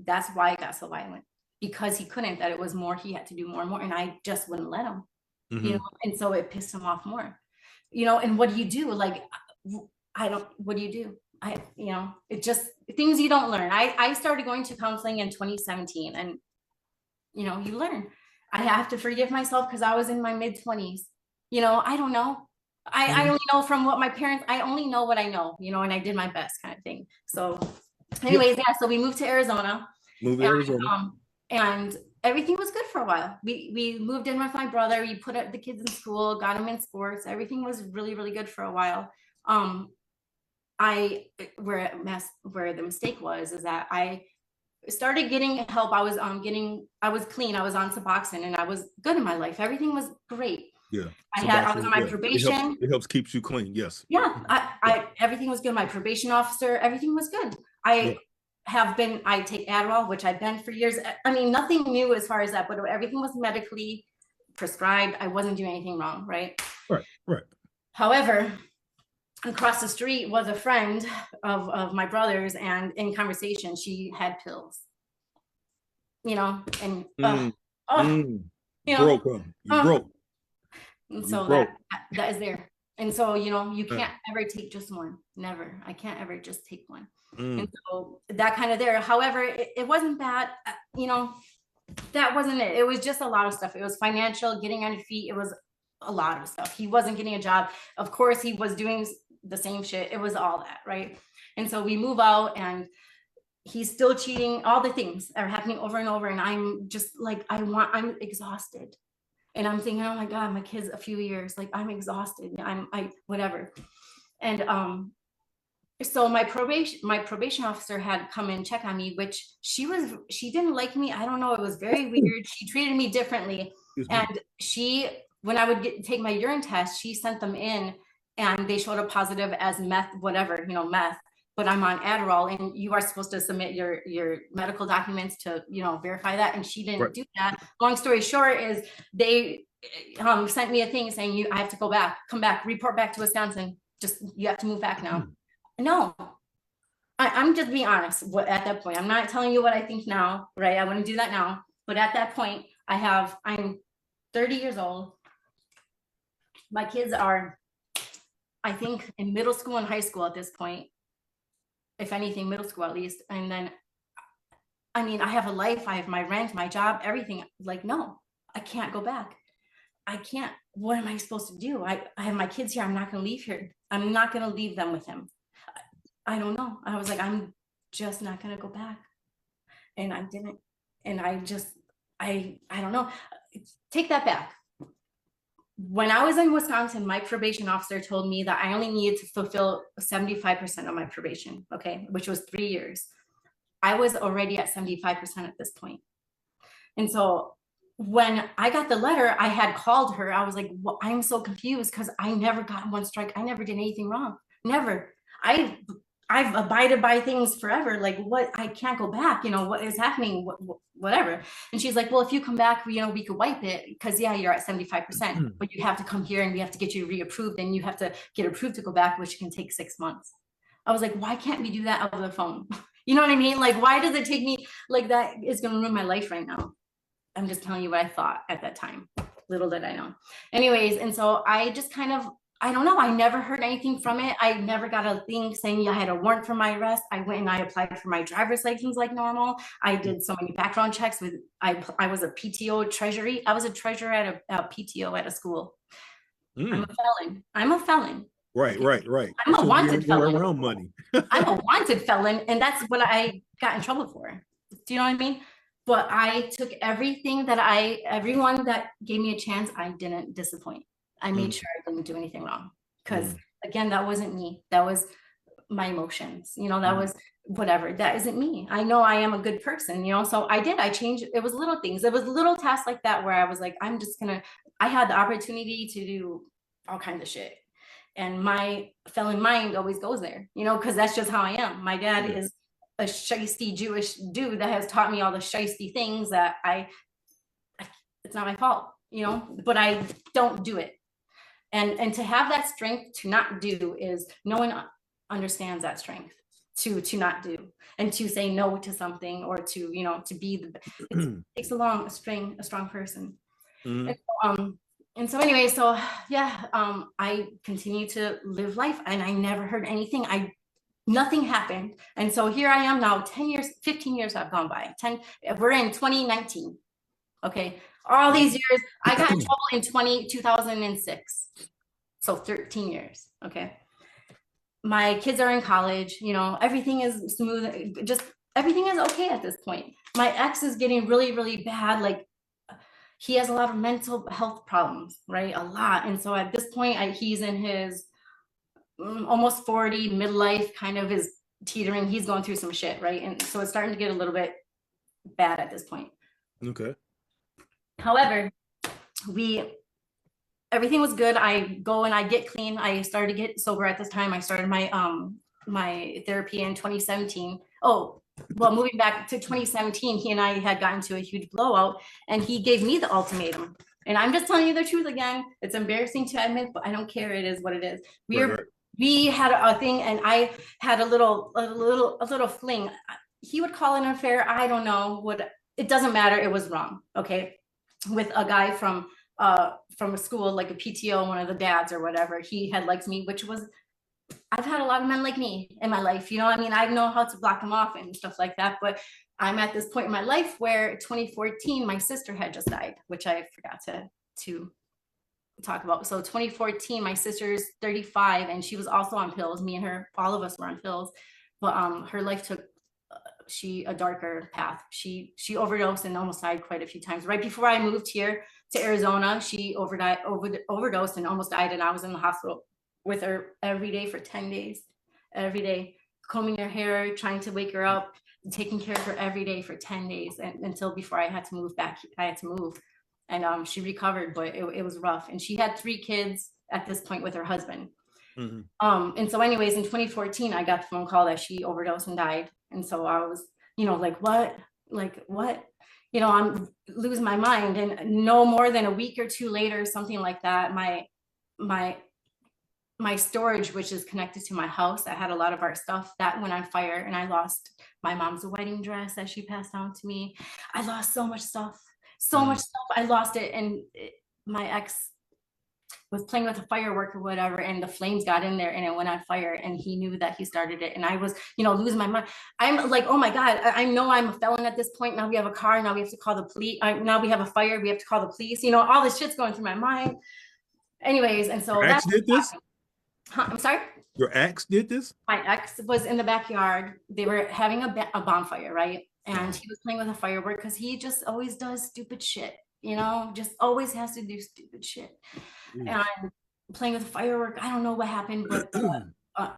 that's why it got so violent. Because he couldn't, that it was more, he had to do more and more, and I just wouldn't let him, you know, and so it pissed him off more. You know, and what do you do? Like, what do you do? You know, it just, things you don't learn. I started going to counseling in 2017, and, you know, you learn. I have to forgive myself because I was in my mid-20s. You know, I don't know. I only know from what my parents, I only know what I know, you know, and I did my best kind of thing. So anyways, so we moved to Arizona. And everything was good for a while. We moved in with my brother. We put the kids in school, got them in sports. Everything was really, really good for a while. Where the mistake was is that I started getting help. I was clean. I was on Suboxone, and I was good in my life. Everything was great. Yeah. I was on my probation. It helps keeps you clean. Yes. Yeah. Everything was good. My probation officer, everything was good. I take Adderall, which I've been for years. I mean, nothing new as far as that, but everything was medically prescribed. I wasn't doing anything wrong. Right. However, across the street was a friend of my brother's, and in conversation, she had pills, you know, and you know, broke. And so that is there. And so, you know, you can't ever take just one. Never. I can't ever just take one. And so that kind of there. However, it wasn't bad. You know, that wasn't it. It was just a lot of stuff. It was financial, getting on your feet. It was a lot of stuff. He wasn't getting a job. Of course, he was doing the same shit. It was all that, right? And so we move out, and he's still cheating. All the things are happening over and over. And I'm just like, I'm exhausted. And I'm thinking, oh my God, my kid's a few years, like I'm exhausted. Whatever. And So my probation officer had come and check on me, which she didn't like me. I don't know. It was very weird. She treated me differently. And when I would take my urine test, she sent them in and they showed up positive as meth, whatever, meth, but I'm on Adderall and you are supposed to submit your medical documents to, verify that. And she didn't do that. Long story short is they sent me a thing saying I have to come back, report back to Wisconsin. You have to move back now. No, I'm just being honest. At that point, I'm not telling you what I think now, right? I wouldn't do that now. But at that point, I'm 30 years old. My kids are, I think, in middle school and high school at this point. If anything, middle school at least. And then, I mean, I have a life. I have my rent, my job, everything. Like, no, I can't go back. I can't. What am I supposed to do? I have my kids here. I'm not going to leave here. I'm not going to leave them with him. I don't know. I was like, I'm just not going to go back. And I didn't. And I don't know. Take that back. When I was in Wisconsin, my probation officer told me that I only needed to fulfill 75% of my probation, okay, which was 3 years. I was already at 75% at this point. And so when I got the letter, I had called her. I was like, well, I'm so confused because I never got one strike. I never did anything wrong. Never. I've abided by things forever. Like, what? I can't go back. What is happening? Whatever. And she's like, well, if you come back, we could wipe it because yeah, you're at 75%, but you have to come here and we have to get you reapproved and you have to get approved to go back, which can take 6 months. I was like, why can't we do that over the phone? You know what I mean? Like, why does it take me like that? Is going to ruin my life right now. I'm just telling you what I thought at that time. Little did I know. Anyways, and so I just I don't know. I never heard anything from it. I never got a thing saying I had a warrant for my arrest. I went and I applied for my driver's license like normal. I did so many background checks I was a PTO treasury. I was a treasurer at a PTO at a school. I'm a felon. Right. I'm a wanted felon. Around money. I'm a wanted felon, and that's what I got in trouble for. Do you know what I mean? But I took everyone that gave me a chance, I didn't disappoint. I made sure I didn't do anything wrong. Because again, that wasn't me. That was my emotions. That was whatever. That isn't me. I know I am a good person, so I changed. It was little things. It was little tasks like that where I was like, I had the opportunity to do all kinds of shit. And my felon mind always goes there, because that's just how I am. My dad is a shiesty Jewish dude that has taught me all the shiesty things that it's not my fault, but I don't do it. And to have that strength to not do is no one understands that strength to not do and to say no to something or to, to be it takes a strong person. And so anyway, I continue to live life and I never heard anything. Nothing happened. And so here I am now, 15 years have gone by. We're in 2019. Okay. All these years, I got in trouble in 2006. So 13 years. Okay. My kids are in college, everything is smooth. Just everything is okay at this point. My ex is getting really, really bad. Like he has a lot of mental health problems, right? A lot. And so at this point, he's in his almost 40, midlife, kind of is teetering. He's going through some shit, right? And so it's starting to get a little bit bad at this point. Okay. However, everything was good. I go and I get clean. I started to get sober at this time. I started my therapy in 2017. Oh, well, moving back to 2017, he and I had gotten to a huge blowout and he gave me the ultimatum. And I'm just telling you the truth again. It's embarrassing to admit, but I don't care. It is what it is. We had a thing and I had a little fling. He would call it an affair. I don't know what, it doesn't matter. It was wrong. Okay. With a guy from a school, like a PTO, one of the dads or whatever. He had liked me, which was, I've had a lot of men like me in my life. I know how to block them off and stuff like that. But I'm at this point in my life where 2014, my sister had just died, which I forgot to talk about. So 2014, my sister's 35 and she was also on pills. Me and her, all of us were on pills, but her life took a darker path. She overdosed and almost died quite a few times. Right before I moved here to Arizona, she overdosed and almost died, and I was in the hospital with her every day for 10 days. every day, combing her hair, trying to wake her up, taking care of her every day for 10 days until before I had to move back. I had to move. And she recovered, but it was rough. And she had 3 kids at this point with her husband. And so anyways, in 2014, I got the phone call that she overdosed and died. And so I was, like, what? I'm losing my mind. And no more than a week or 2 later, something like that, my storage, which is connected to my house, I had a lot of our stuff that went on fire, and I lost my mom's wedding dress that she passed down to me. I lost so much stuff, I lost it. And my ex was playing with a firework or whatever, and the flames got in there and it went on fire, and he knew that he started it. And I was, losing my mind. I'm like, oh my God, I know I'm a felon at this point. Now we have a car. Now we have to call the police. Now we have a fire. We have to call the police. All this shit's going through my mind. Anyways, and so your ex did this? I'm sorry? Your ex did this? My ex was in the backyard. They were having a bonfire, right? And he was playing with a firework because he just always does stupid shit, just always has to do stupid shit. And playing with a firework, I don't know what happened, but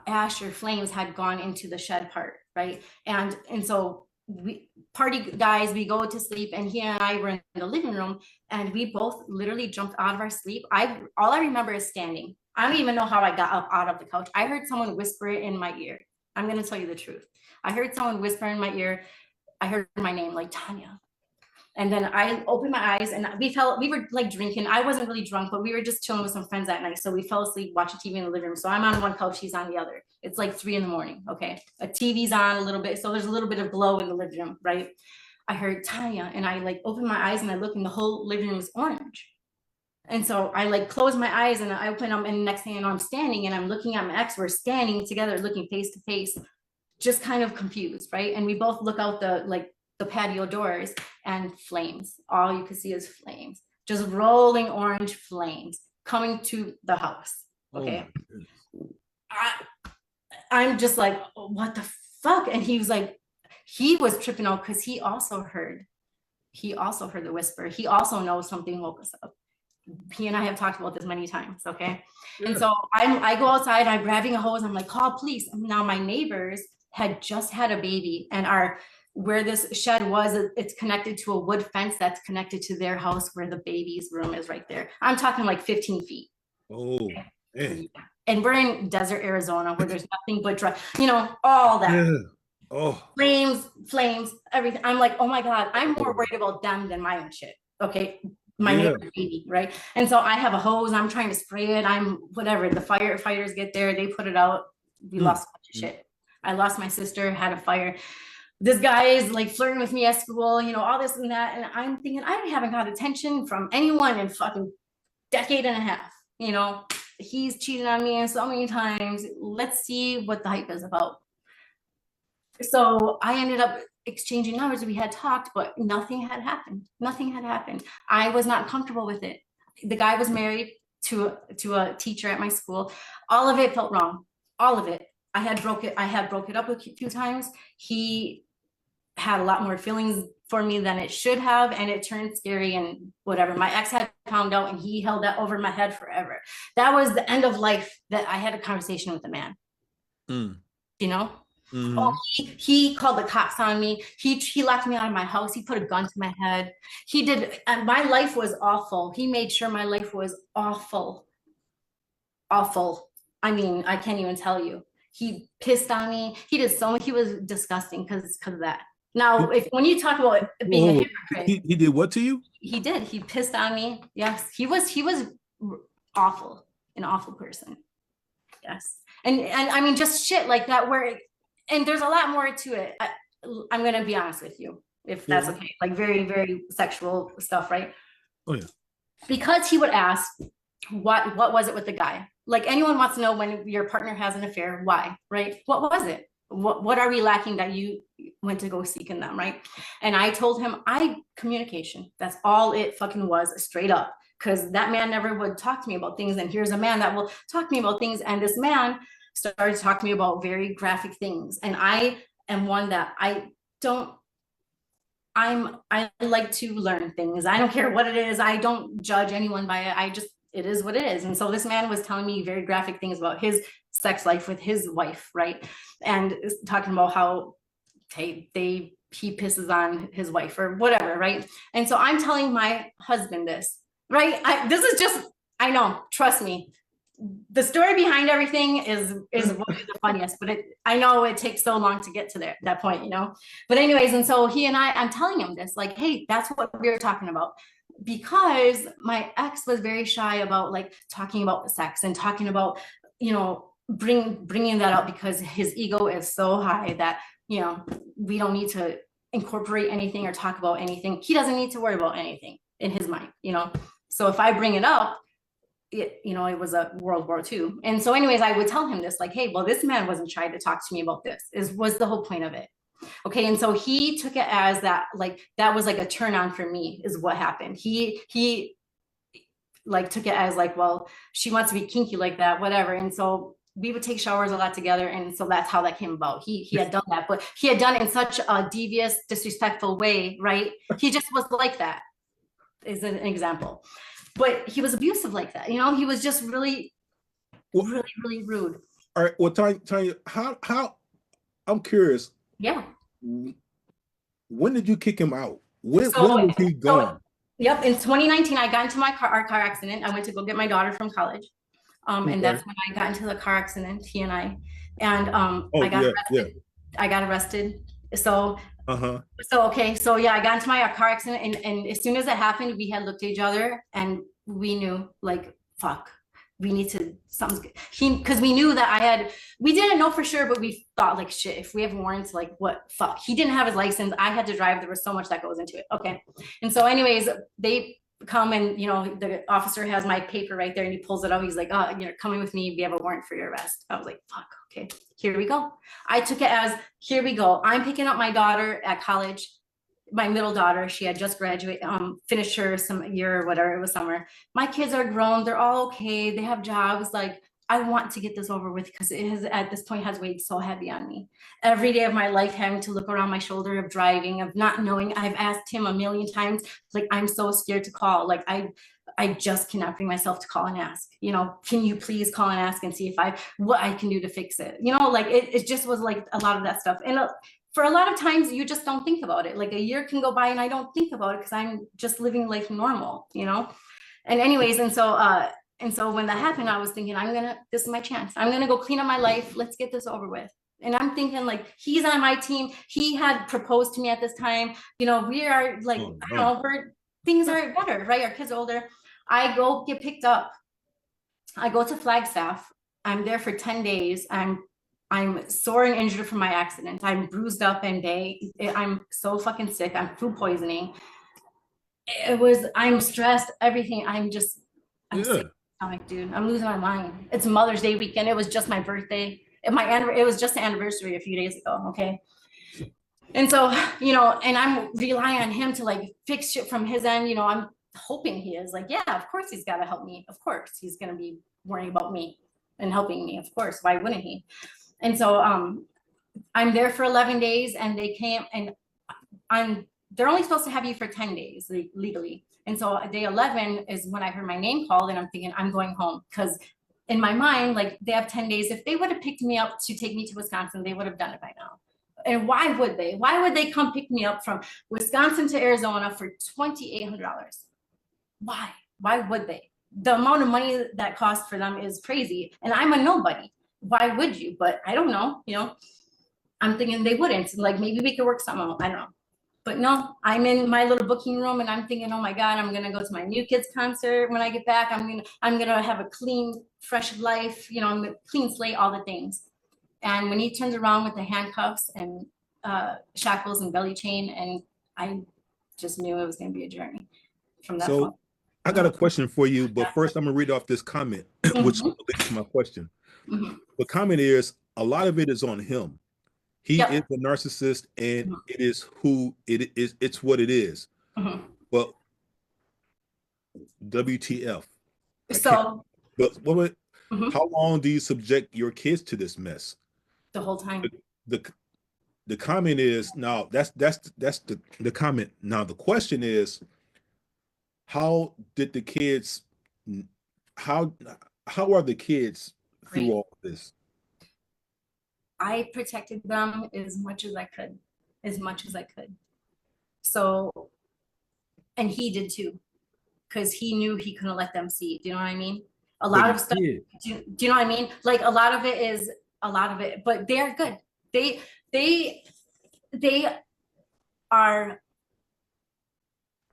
ash or flames had gone into the shed part, right? And so we party guys, we go to sleep, and he and I were in the living room, and we both literally jumped out of our sleep. All I remember is standing. I don't even know how I got up out of the couch. I heard someone whisper it in my ear. I'm going to tell you the truth. I heard someone whisper in my ear. I heard my name, like, Tanya. And then I opened my eyes, and we were like drinking. I wasn't really drunk, but we were just chilling with some friends that night. So we fell asleep watching TV in the living room. So I'm on one couch, he's on the other. It's like 3 a.m. Okay. A TV's on a little bit. So there's a little bit of glow in the living room, right? I heard Tanya, and I like opened my eyes and I look, and the whole living room is orange. And so I like closed my eyes and I open them, and the next thing I know, I'm standing and I'm looking at my ex. We're standing together, looking face to face, just kind of confused, right? And we both look out the patio doors, and flames. All you can see is flames, just rolling orange flames coming to the house. Okay. I'm just like, what the fuck? And he was like, he was tripping out because he also heard the whisper. He also knows something woke us up. He and I have talked about this many times. Okay. Yeah. And so I go outside, I'm grabbing a hose. I'm like, call police. Now my neighbors had just had a baby, and where this shed was, it's connected to a wood fence that's connected to their house, where the baby's room is right there. I'm talking like 15 feet. Oh, man. And we're in desert Arizona, where there's nothing but dry, all that. Yeah. Oh, flames, everything. I'm like, oh my God, I'm more worried about them than my own shit. Okay. My neighbor's baby, right? And so I have a hose, I'm trying to spray it. I'm whatever. The firefighters get there, they put it out. We lost a bunch of shit. I lost my sister, had a fire. This guy is like flirting with me at school, all this and that. And I'm thinking, I haven't got attention from anyone in fucking decade and a half. He's cheated on me so many times. Let's see what the hype is about. So I ended up exchanging numbers. We had talked, but nothing had happened. I was not comfortable with it. The guy was married to a teacher at my school. All of it felt wrong. All of it. I had broke it up a few times. He had a lot more feelings for me than it should have, and it turned scary and whatever. My ex had found out, and he held that over my head forever. That was the end of life, that I had a conversation with a man. Mm-hmm. Oh, he called the cops on me. He locked me out of my house. He put a gun to my head. He did, and my life was awful. He made sure my life was awful. I mean, I can't even tell you. He pissed on me. He did so much. He was disgusting because of that. Now, when you talk about being a hypocrite, he did what to you? He did. He pissed on me. Yes, he was awful, an awful person. Yes, and I mean, just shit like that. And there's a lot more to it. I'm gonna be honest with you, if that's okay. Like very, very sexual stuff, right? Oh yeah. Because he would ask, what was it with the guy? Like, anyone wants to know when your partner has an affair, why, right? What was it? What are we lacking that you went to go seek in them, right? And I told him, communication. That's all it fucking was, straight up. Because that man never would talk to me about things. And here's a man that will talk to me about things. And this man started talking to me about very graphic things. And I am one that I like to learn things. I don't care what it is. I don't judge anyone by it. it is what it is. And so this man was telling me very graphic things about his sex life with his wife, right? And talking about how he pisses on his wife or whatever, right? And so I'm telling my husband this, right? This is just, I know, trust me. The story behind everything is what is the funniest, but I know it takes so long to get to that point, you know. But anyways, and so I'm telling him this, like, hey, that's what we were talking about, because my ex was very shy about like talking about sex and talking about, you know, bringing that up, because his ego is so high that, you know, we don't need to incorporate anything or talk about anything. He doesn't need to worry about anything in his mind, you know. So if I bring it up, you know, it was a World War II. And so anyways, I would tell him this, like, hey, well, this man wasn't trying to talk to me about this, was the whole point of it. Okay. And so he took it as that, like, that was like a turn on for me, is what happened. He like took it as like, well, she wants to be kinky like that, whatever. And so we would take showers a lot together. And so that's how that came about. He had done that, but he had done it in such a devious, disrespectful way, right? He just was like that, is an example. But he was abusive like that, you know. He was just really, really rude. All right. Well, Tanya, how? I'm curious. Yeah. When did you kick him out? When was he gone? Yep. In 2019, I got into our car accident. I went to go get my daughter from college, and that's when I got into the car accident. He and I, and I got arrested. Yeah. I got arrested. So. So, okay. So yeah, I got into my car accident, and as soon as it happened, we had looked at each other and we knew, like, fuck, we need to, because we knew that we didn't know for sure, but we thought, like, shit, if we have warrants, like, what, fuck, he didn't have his license. I had to drive. There was so much that goes into it. Okay. And so anyways, they come and, you know, the officer has my paper right there and he pulls it out. He's like, oh, you're coming with me. We have a warrant for your arrest. I was like, fuck, okay, here we go. I took it as, here we go. I'm picking up my daughter at college, my middle daughter. She had just graduated, finished her some year or whatever, it was summer. My kids are grown. They're all okay. They have jobs. Like, I want to get this over with, because it has, at this point, has weighed so heavy on me. Every day of my life, having to look around my shoulder, of driving, of not knowing. I've asked him a million times, like, I'm so scared to call. Like, I just cannot bring myself to call and ask, you know, can you please call and ask and see if what I can do to fix it? You know, like, it just was like a lot of that stuff. And for a lot of times, you just don't think about it. Like, a year can go by and I don't think about it because I'm just living life normal, you know? And anyways, and so when that happened, I was thinking, this is my chance. I'm going to go clean up my life. Let's get this over with. And I'm thinking, like, he's on my team. He had proposed to me at this time. You know, we are like, I don't know, things are better, right? Our kids are older. I go get picked up. I go to Flagstaff. I'm there for 10 days. I'm sore and injured from my accident. I'm bruised up and I'm so fucking sick. I'm food poisoning. I'm stressed, everything. I'm sick. Dude, I'm losing my mind. It's Mother's Day weekend. It was just my birthday. It was just the anniversary a few days ago. Okay. And so, you know, and I'm relying on him to, like, fix shit from his end. You know, I'm hoping he is, like, yeah, of course he's got to help me. Of course he's going to be worrying about me and helping me. Of course. Why wouldn't he? And so, I'm there for 11 days and they came, and they're only supposed to have you for 10 days legally. And so day 11 is when I heard my name called, and I'm thinking, I'm going home, because in my mind, like, they have 10 days. If they would have picked me up to take me to Wisconsin, they would have done it by now. And why would they? Why would they come pick me up from Wisconsin to Arizona for $2,800? Why would they? The amount of money that costs for them is crazy. And I'm a nobody. Why would you? But I don't know, you know, I'm thinking they wouldn't. Like, maybe we could work something out. I don't know. But no, I'm in my little booking room and I'm thinking, oh my God, I'm going to go to my New Kids concert when I get back. I'm going to have a clean, fresh life, you know, I'm a clean slate, all the things. And when he turns around with the handcuffs and shackles and belly chain, and I just knew it was going to be a journey from that point. I got a question for you, but first I'm going to read off this comment, which relates to my question. The comment is, a lot of it is on him. He is a narcissist, and it is who it is. It's what it is. But WTF? But how long do you subject your kids to this mess? The whole time. The comment is, now that's the comment. Now the question is, how did the kids how how are the kids through Great. all of this? I protected them as much as I could, as much as I could. So, and he did too, because he knew he couldn't let them see. Do you know what I mean? A But lot he of stuff. did. Do you know what I mean? Like a lot of it is a lot of it, but they're good. They they they are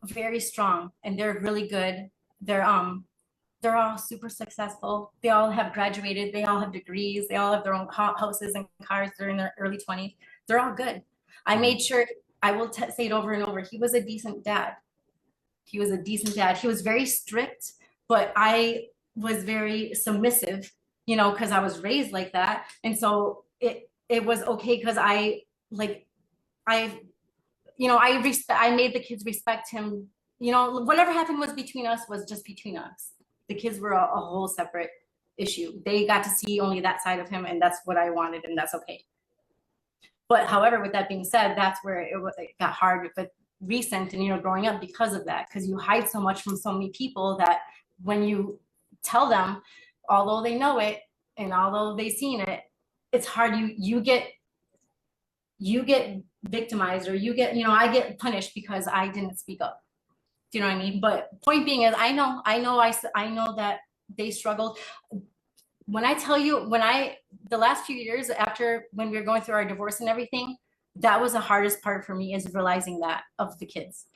very strong and they're really good. They're all super successful. They all have graduated. They all have degrees. They all have their own houses and cars. They're in their early 20s. They're all good. I made sure, I will say it over and over. He was a decent dad. He was a decent dad. He was very strict, but I was very submissive, you know, because I was raised like that. And so it was okay because I you know, I made the kids respect him. You know, whatever happened was between us was just between us. The kids were a whole separate issue. They got to see only that side of him, and that's what I wanted, and that's okay. But however, with that being said, that's where it got hard, but recent and, you know, growing up because of that, because you hide so much from so many people that when you tell them, although they know it and although they've seen it, it's hard. You get victimized, or you get, you know, I get punished because I didn't speak up. Do you know what I mean? But point being is, I know that they struggled. When I tell you, the last few years after, when we were going through our divorce and everything, that was the hardest part for me, is realizing that of the kids.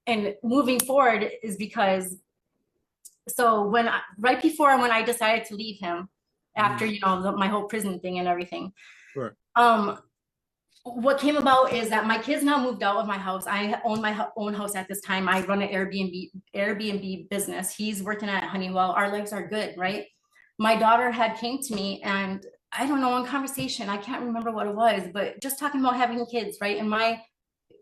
And moving forward is because, so right before when I decided to leave him, after, you know, my whole prison thing and everything, Right. what came about is that my kids now moved out of my house. I own my own house at this time. I run an Airbnb business. He's working at Honeywell. Our lives are good, right? My daughter had came to me, and I don't know, in conversation, I can't remember what it was, but just talking about having kids, right? And my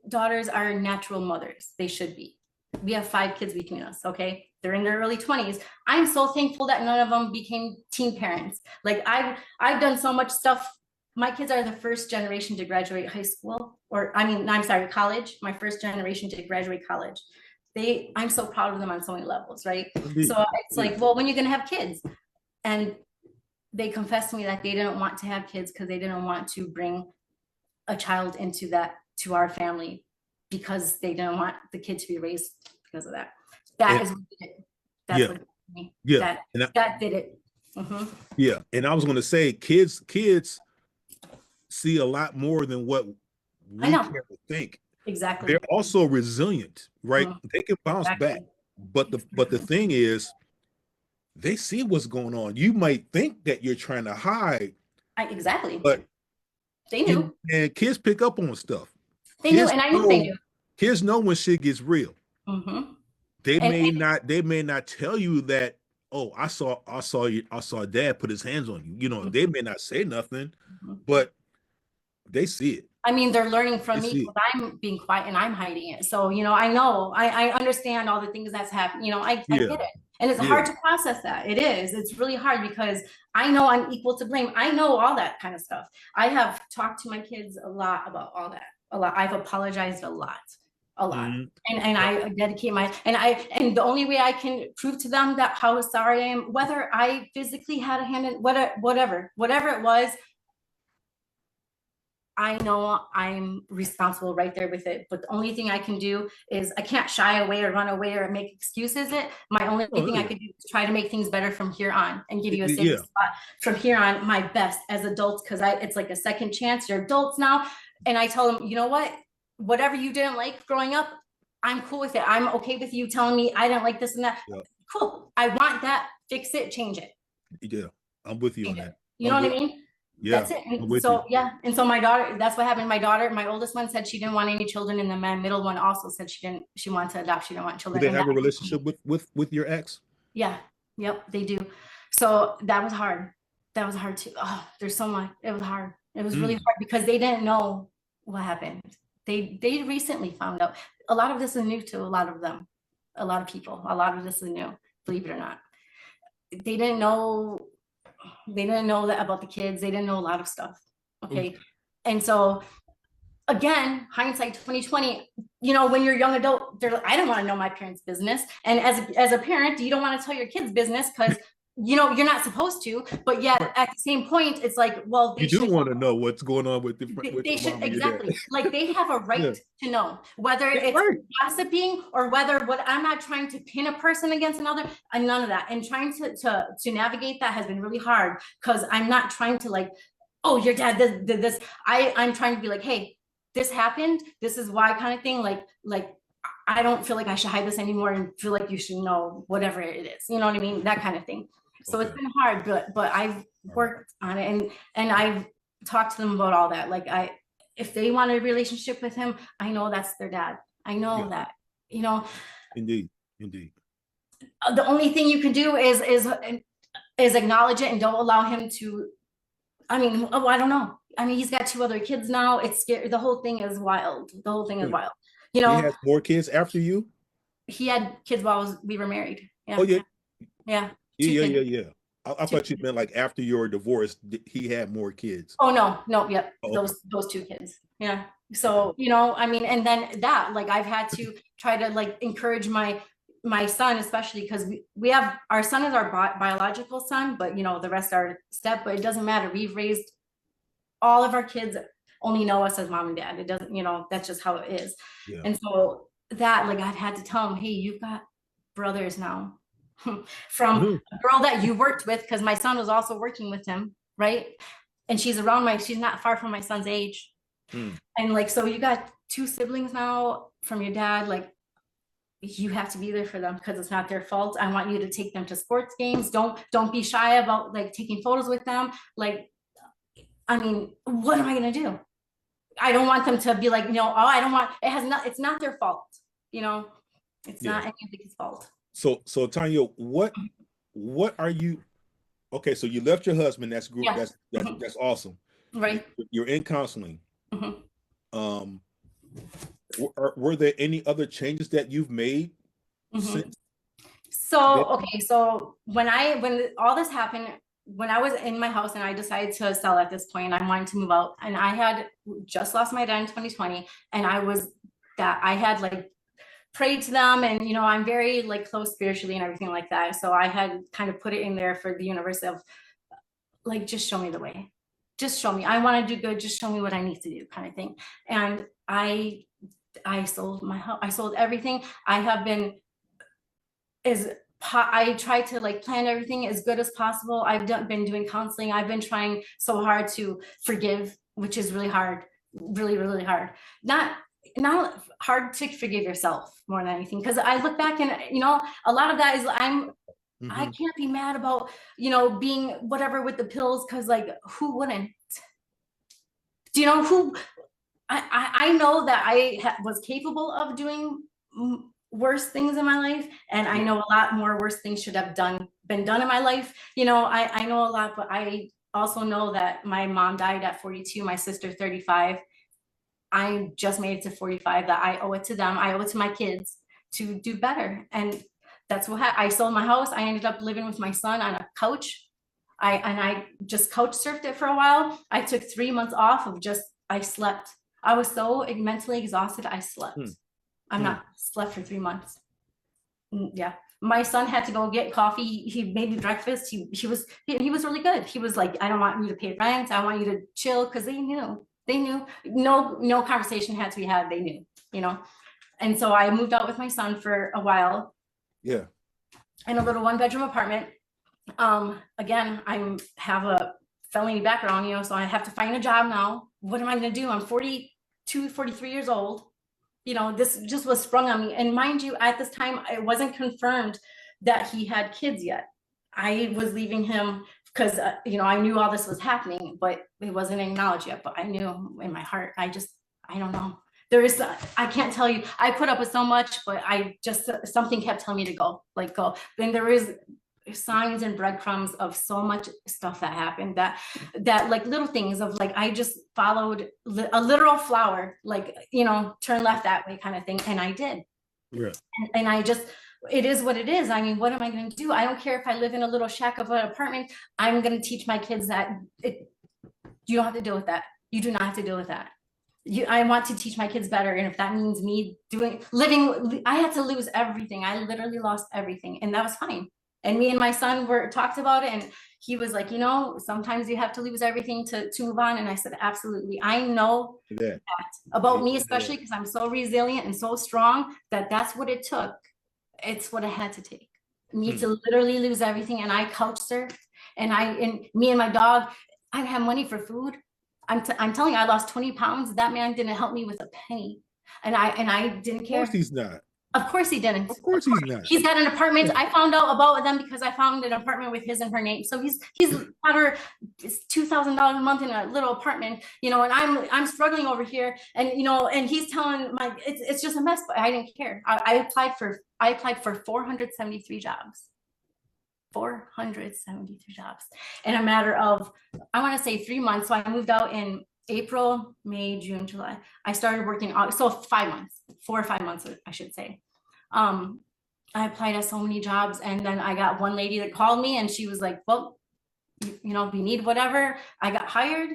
daughters are natural mothers. They should be. We have 5 kids between us, okay? They're in their early 20s. I'm so thankful that none of them became teen parents. Like I've done so much stuff. My kids are the first generation to graduate high school, college. My first generation to graduate college. I'm so proud of them on so many levels, right? Indeed. So it's like, well, when you're gonna have kids? And they confessed to me that they didn't want to have kids because they didn't want to bring a child to our family, because they didn't want the kid to be raised because of that. That's what did it. That's what did me. Yeah. That did it. Yeah. And I was going to say, kids see a lot more than what we can think. Exactly. They're also resilient, right? They can bounce back. But the thing is, they see what's going on. You might think that you're trying to hide. Exactly. But they knew. And kids pick up on stuff. They knew, and I knew they knew. Kids know when shit gets real. They may not tell you that, oh, I saw dad put his hands on you. You know, they may not say nothing, but they see it. I mean, they're learning from me because I'm being quiet and I'm hiding it. So, you know, I understand all the things that's happening. You know, I get it. And it's hard to process that. It is. It's really hard because I know I'm equal to blame. I know all that kind of stuff. I have talked to my kids a lot about all that. A lot. I've apologized a lot. And I dedicate and the only way I can prove to them that how sorry I am, whether I physically had a hand in whatever it was, I know I'm responsible right there with it. But the only thing I can do is, I can't shy away or run away or make excuses. My only thing I can do is try to make things better from here on, and give you a safe spot from here on, my best as adults, because it's like a second chance. You're adults now. And I tell them, you know what? Whatever you didn't like growing up, I'm cool with it. I'm okay with you telling me I didn't like this and that. Cool. I want that. Fix it. Change it. Yeah, I'm with you on that. You know what I mean? Yeah, that's it. And so and so my daughter, that's what happened. My oldest one said she didn't want any children, and my middle one also said she wanted to adopt. She didn't want children. Do they have a relationship with your ex? Yeah. Yep, they do. So that was hard. That was hard too. Oh, there's so much. It was hard. It was really hard because they didn't know what happened. They recently found out. A lot of this is new to a lot of them. A lot of people. A lot of this is new, believe it or not. They didn't know that about the kids. They didn't know a lot of stuff. Okay. And so again, hindsight 2020, you know, when you're a young adult, they're like, I don't want to know my parents' business. And as a parent, you don't want to tell your kids business because you know you're not supposed to, but yet at the same point it's like, well, you do want to know what's going on with they your should, mom and your exactly, dad. like they have a right to know, whether That's it's right. gossiping or whether what. I'm not trying to pin a person against another, and none of that, and trying to navigate that has been really hard because I'm not trying to like, oh, your dad did this. I'm trying to be like, hey, this happened, this is why, kind of thing. Like I don't feel like I should hide this anymore and feel like you should know whatever it is, you know what I mean, that kind of thing. So it's been hard, but I've worked on it, and I've talked to them about all that. Like if they want a relationship with him, I know that's their dad. I know that, you know. Indeed. The only thing you can do is acknowledge it and don't allow him to. I mean, oh, I don't know. I mean, he's got 2 other kids now. It's scary. The whole thing is wild. The whole thing is wild. You know, he has more kids after you. He had kids while we were married. Yeah. Oh yeah. Yeah. Yeah. I thought you meant like after your divorce, he had more kids. Oh no. Yep. Oh, those 2 kids. Yeah. So, you know, I mean, and then that, like, I've had to try to like encourage my son, especially because we have, our son is our biological son, but you know, the rest are step, but it doesn't matter. We've raised all of our kids, only know us as mom and dad. It doesn't, you know, that's just how it is. Yeah. And so that, like, I've had to tell him, hey, you've got brothers now from a girl that you worked with, because my son was also working with him, right? And she's not far from my son's age. And like, so you got 2 siblings now from your dad, like, you have to be there for them because it's not their fault. I want you to take them to sports games. Don't be shy about like taking photos with them. Like, I mean, what am I going to do? I don't want them to be like, no, oh, I don't want, it's not their fault. You know, it's not anybody's fault. So Tanya, what are you, okay, so you left your husband, that's group, that's awesome. Right. You're in counseling. Were there any other changes that you've made since? So, okay, so when all this happened, when I was in my house and I decided to sell at this point, I wanted to move out, and I had just lost my dad in 2020, and I had like prayed to them, and you know, I'm very like close spiritually and everything like that. So I had kind of put it in there for the universe of like, just show me the way, just show me, I want to do good, just show me what I need to do, kind of thing. And I sold my house, I sold everything. I try to like plan everything as good as possible. I've been doing counseling. I've been trying so hard to forgive, which is really hard, really, really hard. Not hard to forgive yourself more than anything. Because I look back and, you know, a lot of that is I can't be mad about, you know, being whatever with the pills. Because like, who wouldn't? Do you know who? I know that I was capable of doing worse things in my life, and I know a lot more worse things should have been done in my life. You know, I know a lot, but I also know that my mom died at 42, my sister 35. I just made it to 45, that I owe it to them. I owe it to my kids to do better. And that's what I sold my house. I ended up living with my son on a couch. I just couch surfed it for a while. I took 3 months off of I slept. I was so mentally exhausted, I slept. I'm not slept for 3 months. Yeah. My son had to go get coffee. He made me breakfast. He was really good. He was like, I don't want you to pay rent. I want you to chill, because they knew. No conversation had to be had. They knew, you know? And so I moved out with my son for a while. Yeah. In a little 1-bedroom apartment. Again, I have a felony background, you know, so I have to find a job now. What am I going to do? I'm 42, 43 years old. You know, this just was sprung on me. And mind you, at this time, it wasn't confirmed that he had kids yet. I was leaving him because, you know, I knew all this was happening, but it wasn't acknowledged yet. But I knew in my heart, I don't know. I can't tell you, I put up with so much, but something kept telling me to go. Then there is signs and breadcrumbs of so much stuff that happened, that like little things of like, I just followed a literal flower, like, you know, turn left that way kind of thing. And I did. Yeah. And it is what it is. I mean, what am I going to do? I don't care if I live in a little shack of an apartment. I'm going to teach my kids that you don't have to deal with that. You do not have to deal with that. I want to teach my kids better. And if that means me I had to lose everything. I literally lost everything, and that was fine. And me and my son talked about it, and he was like, sometimes you have to lose everything to move on. And I said, absolutely. I know that about me, especially because I'm so resilient and so strong, that's what it took. It's what I had to take. Me to literally lose everything. And I couch surfed, and me and my dog, I didn't have money for food. I'm telling you, I lost 20 pounds. That man didn't help me with a penny. And I didn't care. Of course he's not. Of course he didn't. Of course he's not. He's got an apartment. I found out about them because I found an apartment with his and her name. So he's got her $2,000 a month in a little apartment, and I'm struggling over here, and and he's telling it's just a mess. But I didn't care. I applied for 473 jobs. 473 jobs in a matter of, I want to say 3 months. So I moved out in April, May, June, July. I started working so 5 months, 4 or 5 months, I should say. I applied at so many jobs, and then I got one lady that called me, and she was like, well, we need whatever. I got hired.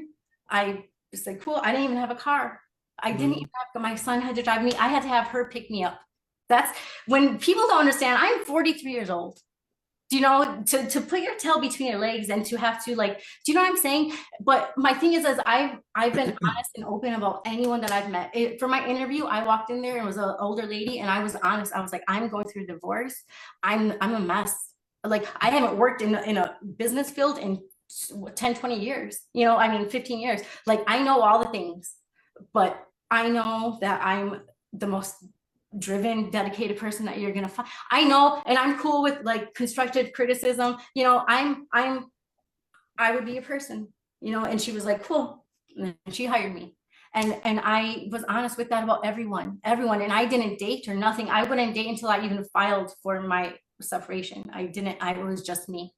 I was like, cool. I didn't even have a car. I didn't even have, my son had to drive me. I had to have her pick me up. That's when people don't understand. I'm 43 years old. To put your tail between your legs and to have to, do you know what I'm saying? But my thing is I've been honest and open about anyone that I've met. For my interview, I walked in there and it was an older lady, and I was honest. I was like, I'm going through a divorce. I'm a mess. Like, I haven't worked in a business field in 10, 20 years, 15 years. Like, I know all the things, but I know that I'm the most driven, dedicated person that you're gonna find. I know, and I'm cool with constructive criticism. I would be a person, and she was like, cool. And she hired me. And I was honest with that about everyone. And I didn't date or nothing. I wouldn't date until I even filed for my separation. I was just me.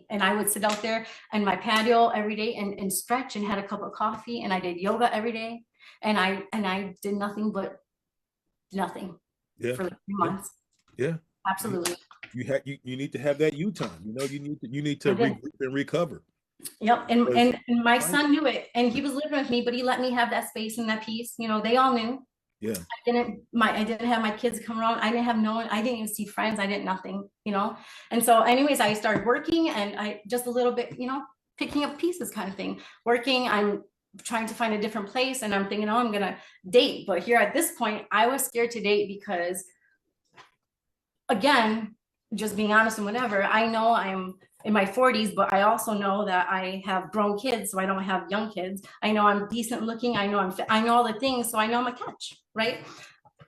And I would sit out there in my patio every day and stretch and had a cup of coffee, and I did yoga every day. And I did nothing for like 3 months. Yeah, absolutely. You need to have that you time. You need to regroup and recover. Yep. And my son knew it, and he was living with me, but he let me have that space and that peace. They all knew. Yeah. I didn't have my kids come around. I didn't have no one. I didn't even see friends. I didn't nothing. And so anyways, I started working, and I just a little bit, picking up pieces kind of thing. Working, I'm trying to find a different place, and I'm thinking, I'm gonna date. But here at this point, I was scared to date because, again, just being honest and whatever, I know I'm in my 40s, but I also know that I have grown kids, so I don't have young kids. I know I'm decent looking. I know I'm fit. I know all the things, so I know I'm a catch, right?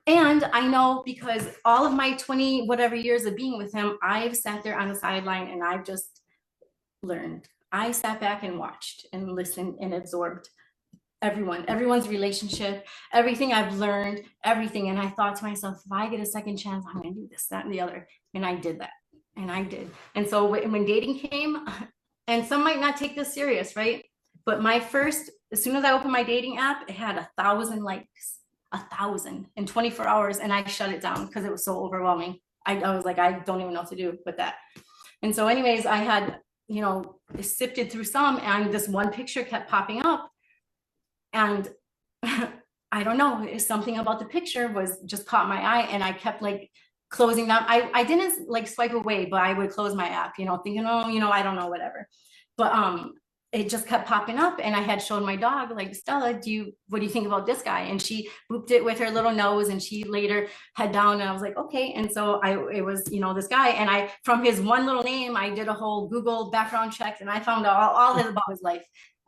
And I know because all of my 20 whatever years of being with him, I've sat there on the sideline and I've just learned. I sat back and watched and listened and absorbed everyone's relationship, everything I've learned, everything. And I thought to myself, if I get a second chance, I'm going to do this, that, and the other. And I did that. And I did. And so when dating came, and some might not take this serious, right? But as soon as I opened my dating app, it had 1,000 likes, 1,000 in 24 hours. And I shut it down because it was so overwhelming. I was like, I don't even know what to do with that. And so anyways, I had, sifted through some, and this one picture kept popping up. And I don't know, something about the picture just caught my eye, and I kept closing down. I didn't swipe away, but I would close my app, thinking, I don't know, whatever. But it just kept popping up, and I had shown my dog, Stella, what do you think about this guy? And she booped it with her little nose, and she laid her head down, and I was like, okay. And so it was, this guy, and from his one little name, I did a whole Google background check, and I found out all about his life.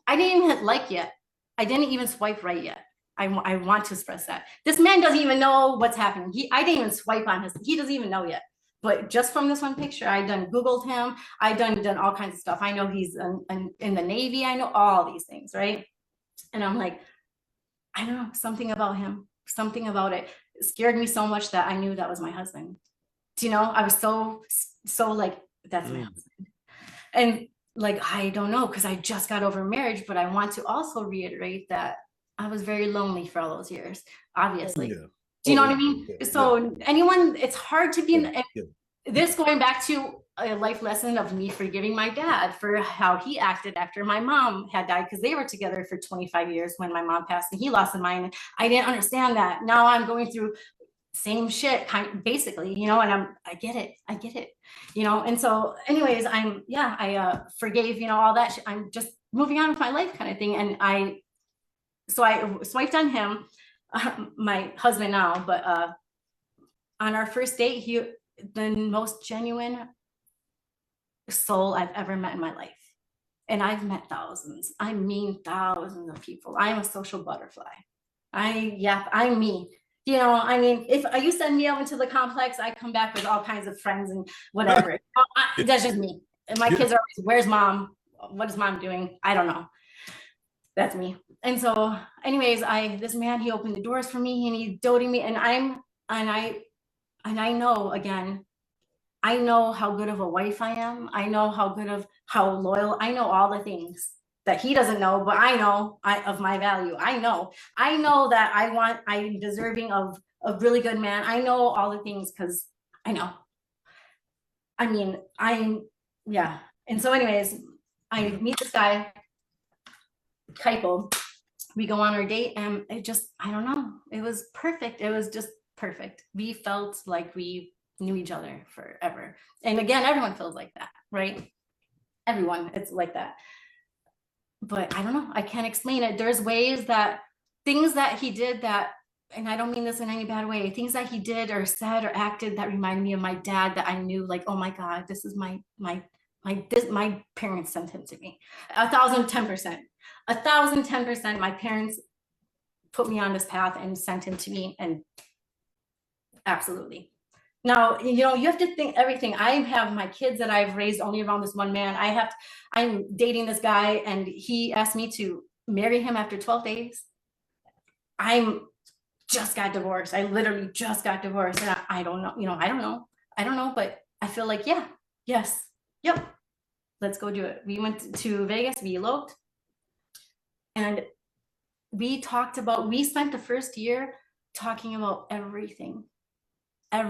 I didn't even hit like yet. I didn't even swipe right yet. I want to express that. This man doesn't even know what's happening. I didn't even swipe on he doesn't even know yet. But just from this one picture, I done Googled him. I done all kinds of stuff. I know he's in the Navy. I know all these things, right? And I'm like, I don't know, something about him, something about it scared me so much that I knew that was my husband. I was so that's my husband. And I don't know, because I just got over marriage, but I want to also reiterate that I was very lonely for all those years, obviously. Yeah. Do you know what I mean? Yeah. So anyone, it's hard to be in this, going back to a life lesson of me forgiving my dad for how he acted after my mom had died, because they were together for 25 years when my mom passed and he lost his mind. And I didn't understand that. Now I'm going through same shit, basically, you know, and I get it, you know. And so anyways, I forgave, you know, all that shit. I'm just moving on with my life kind of thing. And I swiped on him, my husband now, but on our first date, he the most genuine soul I've ever met in my life. And I've met thousands. I mean, thousands of people. I am a social butterfly. I'm me. You know, I mean, if you send me out into the complex, I come back with all kinds of friends and whatever. That's just me. And my kids are always, where's mom? What is mom doing? I don't know. That's me. And so anyways, this man, he opened the doors for me and he doting me. And I know, again, I know how good of a wife I am. I know how loyal. I know all the things that he doesn't know, but I know of my value. I know that I'm deserving of a really good man. I know all the things because I know. I mean, yeah. And so anyways, I meet this guy, Keiko. We go on our date and I don't know. It was perfect. It was just perfect. We felt like we knew each other forever. And again, everyone feels like that, right? Everyone, it's like that. But I don't know, I can't explain it. There's things that he did that, and I don't mean this in any bad way, things that he did or said or acted that remind me of my dad, that I knew, like, oh my God, this is my parents sent him to me. 1,010%. 1,010%. My parents put me on this path and sent him to me, and absolutely. Now, you know, you have to think everything. I have my kids that I've raised only around this one man. I'm dating this guy and he asked me to marry him after 12 days. I just got divorced. I literally just got divorced. And I don't know, you know, I don't know, but I feel like, yes, yep, let's go do it. We went to Vegas, we eloped. And we spent the first year talking about everything. I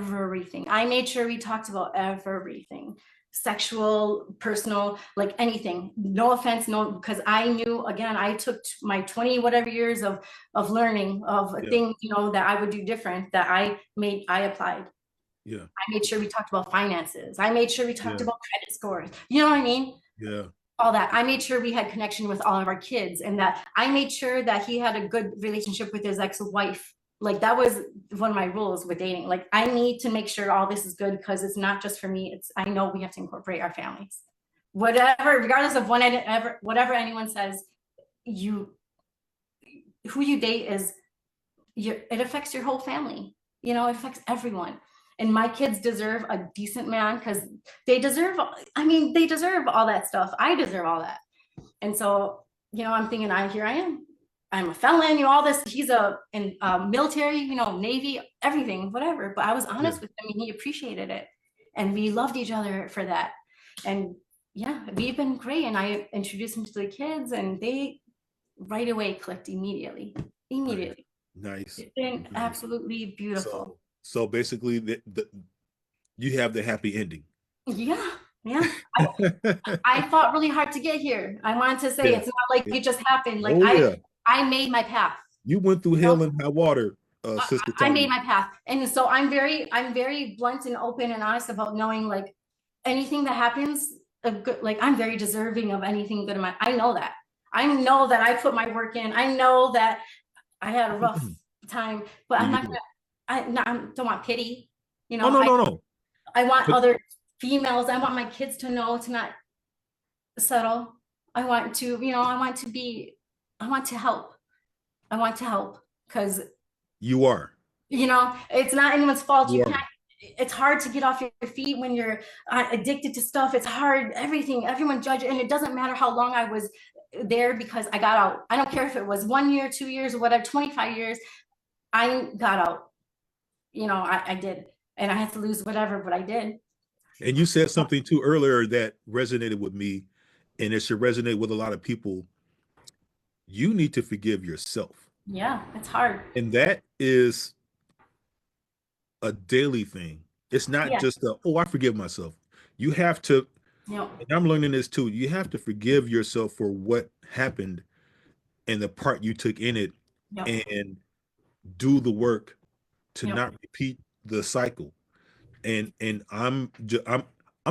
made sure we talked about everything, sexual, personal, like anything. No offense, no, because I knew, again, I took my 20 whatever years of learning of things, you know, that I would do different, that I applied. Yeah. I made sure we talked about finances. I made sure we talked about credit scores. You know what I mean? Yeah. All that. I made sure we had connection with all of our kids, and that I made sure that he had a good relationship with his ex-wife. Like, that was one of my rules with dating. Like, I need to make sure all this is good, because it's not just for me. I know we have to incorporate our families. Whatever, regardless of whatever anyone says, who you date it affects your whole family. You know, it affects everyone. And my kids deserve a decent man, because they deserve all that stuff. I deserve all that. And so, you know, I'm thinking, here I am. I'm a felon, you know, all this. He's in military, you know, Navy, everything, whatever. But I was honest with him and he appreciated it. And we loved each other for that. And yeah, we've been great. And I introduced him to the kids and they right away clicked immediately. Nice. It's been absolutely beautiful. So basically you have the happy ending. Yeah. I fought really hard to get here. I wanted to say it's not like it just happened. Like I made my path. You went through hell and high water, Sister Tanya. I made my path. And so I'm very blunt and open and honest about knowing, like, anything that happens, like, I'm very deserving of anything good in my, I know that I put my work in. I know that I had a rough time, but I'm not gonna, I don't want pity, you know. No. I want other females. I want my kids to know to not settle. I want to help. Because you are, you know, it's not anyone's fault. It's hard to get off your feet when you're addicted to stuff. It's hard. Everyone judges, and it doesn't matter how long I was there, because I got out. I don't care if it was 1 year, 2 years, or whatever, 25 years. I got out. You know, I did, and I had to lose whatever, but I did. And you said something too earlier that resonated with me, and it should resonate with a lot of people. You need to forgive yourself. Yeah, it's hard. And that is a daily thing. It's not just I forgive myself. you have to, Yep. and I'm learning this too, you have to forgive yourself for what happened and the part you took in it, Yep. and do the work to Yep. not repeat the cycle. And I'm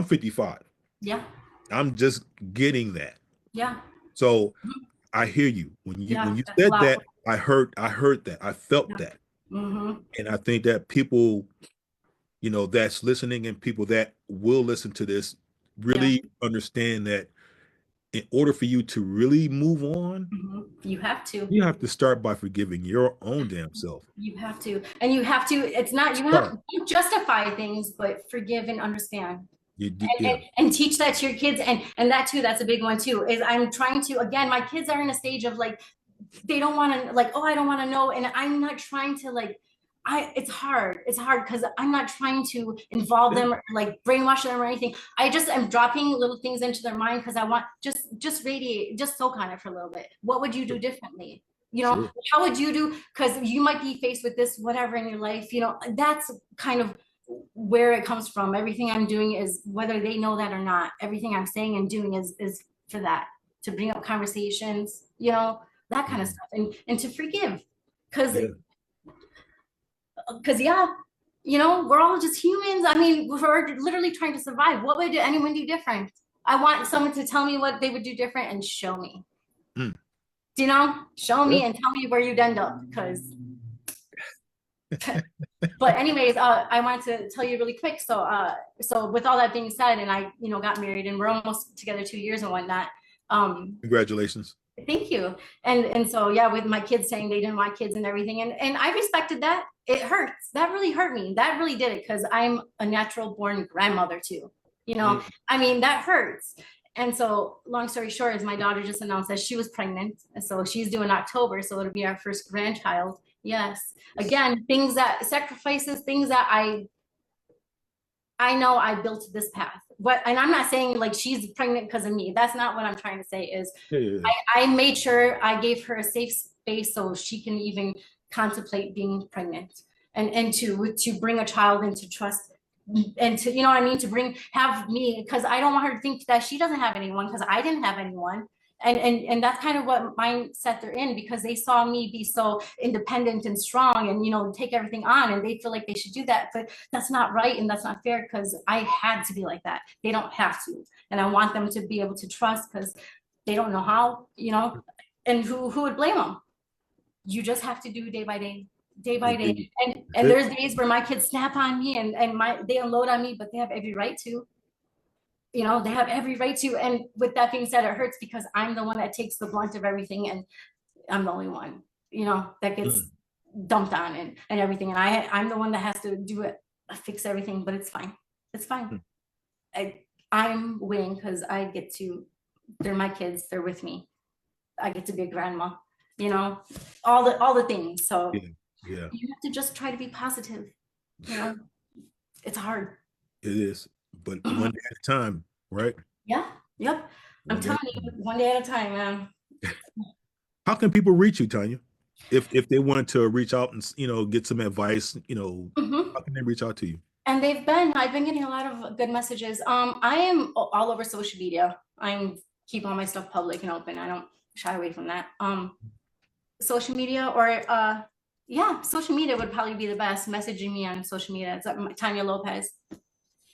55. Yeah. I'm just getting that. Yeah. So I hear you when Yeah. you That's a said lot. that. I heard that. I felt that. Mm-hmm. And I think that people, that's listening, and people that will listen to this really understand that in order for you to really move on, Mm-hmm. You have to. you have to start by forgiving your own damn self. You have to. And you have to, it's not, you have to justify things, but forgive and understand. Yeah. And teach that to your kids. And that too, that's a big one too, is I'm trying to, again, my kids are in a stage of like, they don't want to, like, oh, I don't want to know. And I'm not trying to like, it's hard because I'm not trying to involve them or like brainwash them or anything. I just am dropping little things into their mind because I want just radiate, just soak on it for a little bit. What would you do differently? Sure. How would you do? Because you might be faced with this, whatever in your life, that's kind of where it comes from. Everything I'm doing is, whether they know that or not, everything I'm saying and doing is for that, to bring up conversations, that kind of stuff, and to forgive. Because yeah, we're all just humans. I mean, we're literally trying to survive. What would anyone do different? I want someone to tell me what they would do different and show me. Show me and tell me where you'd end up. Because but anyways, I wanted to tell you really quick. So with all that being said, and I got married, and we're almost together 2 years and whatnot. Congratulations. Thank you. And so yeah, with my kids saying they didn't want kids and everything, and I respected that. It hurts. That really hurt me. That really did it, because I'm a natural born grandmother too. I mean, that hurts. And so long story short is, my daughter just announced that she was pregnant. So she's due in October. So it'll be our first grandchild. Yes. Again, sacrifices, things that I know I built this path. And I'm not saying like she's pregnant because of me. That's not what I'm trying to say. Is I made sure I gave her a safe space so she can even contemplate being pregnant, and to bring a child into trust, and to, to have me, because I don't want her to think that she doesn't have anyone, because I didn't have anyone. And that's kind of what mindset they're in, because they saw me be so independent and strong, and take everything on, and they feel like they should do that. But that's not right, and that's not fair, because I had to be like that. They don't have to. And I want them to be able to trust, because they don't know how, and who would blame them? You just have to do day by day, day by day. And there's days where my kids snap on me, and they unload on me, but they have every right to. They have every right to. And with that being said, it hurts, because I'm the one that takes the brunt of everything, and I'm the only one, that gets dumped on and everything. And I'm the one that has to do it, fix everything, but it's fine. It's fine. I'm winning, because they're my kids, they're with me. I get to be a grandma, all the things. So you have to just try to be positive. It's hard. It is, but one day at a time, right? Yeah. Yep. I'm telling you, one day at a time, man. How can people reach you, Tanya? If they wanted to reach out and get some advice, how can they reach out to you? And I've been getting a lot of good messages. I am all over social media. I keep all my stuff public and open. I don't shy away from that. Social media, or social media would probably be the best. Messaging me on social media. It's Tanya Lopes,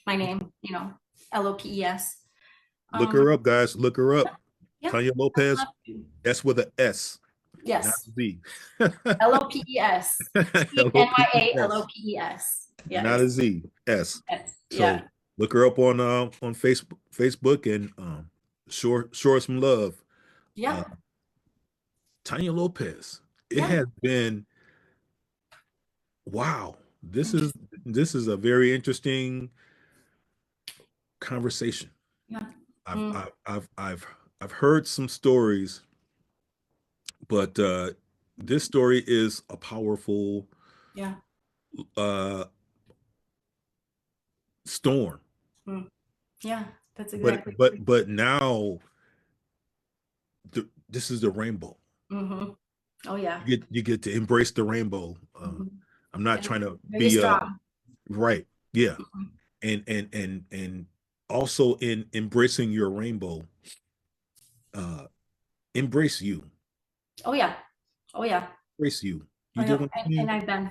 my name, Lopes. Look her up, guys. Look her up. Yep. Tanya Lopes. That's with an S. Yes. Not Z. Lopes. NYA Lopes. Yes. Not a Z. S. Yeah. So look her up on Facebook and show her some love. Yeah. Tanya Lopes. It has been, wow. This is a very interesting conversation. Yeah. I've heard some stories, but this story is a powerful storm. Yeah, that's exactly. But now this is the rainbow. Oh yeah. You get to embrace the rainbow. I'm not trying to be strong. Right. Yeah. And also in embracing your rainbow, embrace you. Oh yeah. Oh yeah. Embrace you. You I did know. what I mean? And I've been.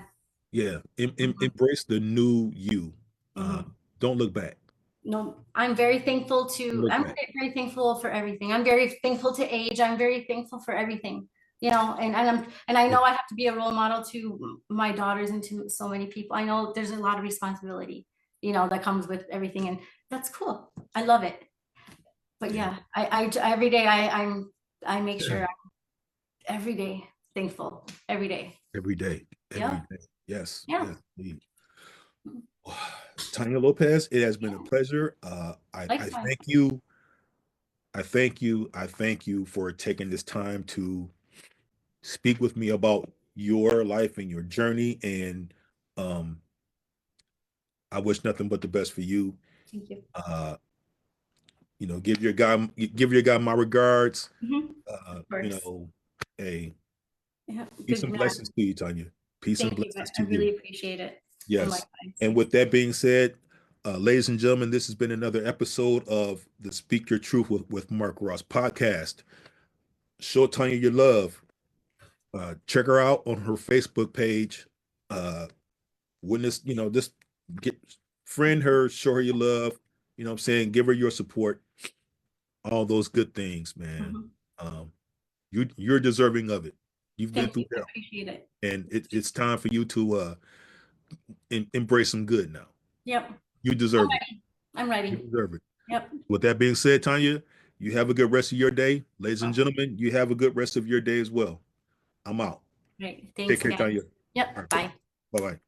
Yeah. Mhm. Embrace the new you. Mhm. Don't look back. No, I'm very thankful Don't to, look I'm back. very thankful for everything. I'm very thankful to age. I'm very thankful for everything, and I Yeah. know I have to be a role model to my daughters and to so many people. I know there's a lot of responsibility, that comes with everything, and that's cool. I love it. But Yeah. yeah, every day I make sure I'm every day thankful every day. Every day. Every Yeah. day. Yes. Yeah. Yes. Indeed. Tanya Lopez, it has been a pleasure. I Likewise. thank you. I thank you. I thank you for taking this time to speak with me about your life and your journey. And um, I wish nothing but the best for you. Thank you. Give your guy my regards. Mhm. Uh, Of you course. know, hey, Yeah. peace Good and man. blessings to you, Tanya. Peace and Thank you. blessings I to you. really appreciate it. And Yes. likewise. And with that being said, ladies and gentlemen, this has been another episode of the Speak Your Truth with Mark Ross podcast. Show Tanya your love. Check her out on her Facebook page. Witness, just get friend her, show her your love. You know what I'm saying? Give her your support. All those good things, man. Mhm. Um, you're deserving of it. You've been Thank through you. I hell, appreciate it. and it's time for you to embrace some good now. Yep. You I'm deserve it. ready. I'm You ready. deserve it. Yep. With that being said, Tanya, you have a good rest of your day. Ladies and Oh, gentlemen, you have a good rest of your day as well. I'm out. great. Take Thanks, care, guys. Tanya. All Yep. right. Bye. Bye-bye.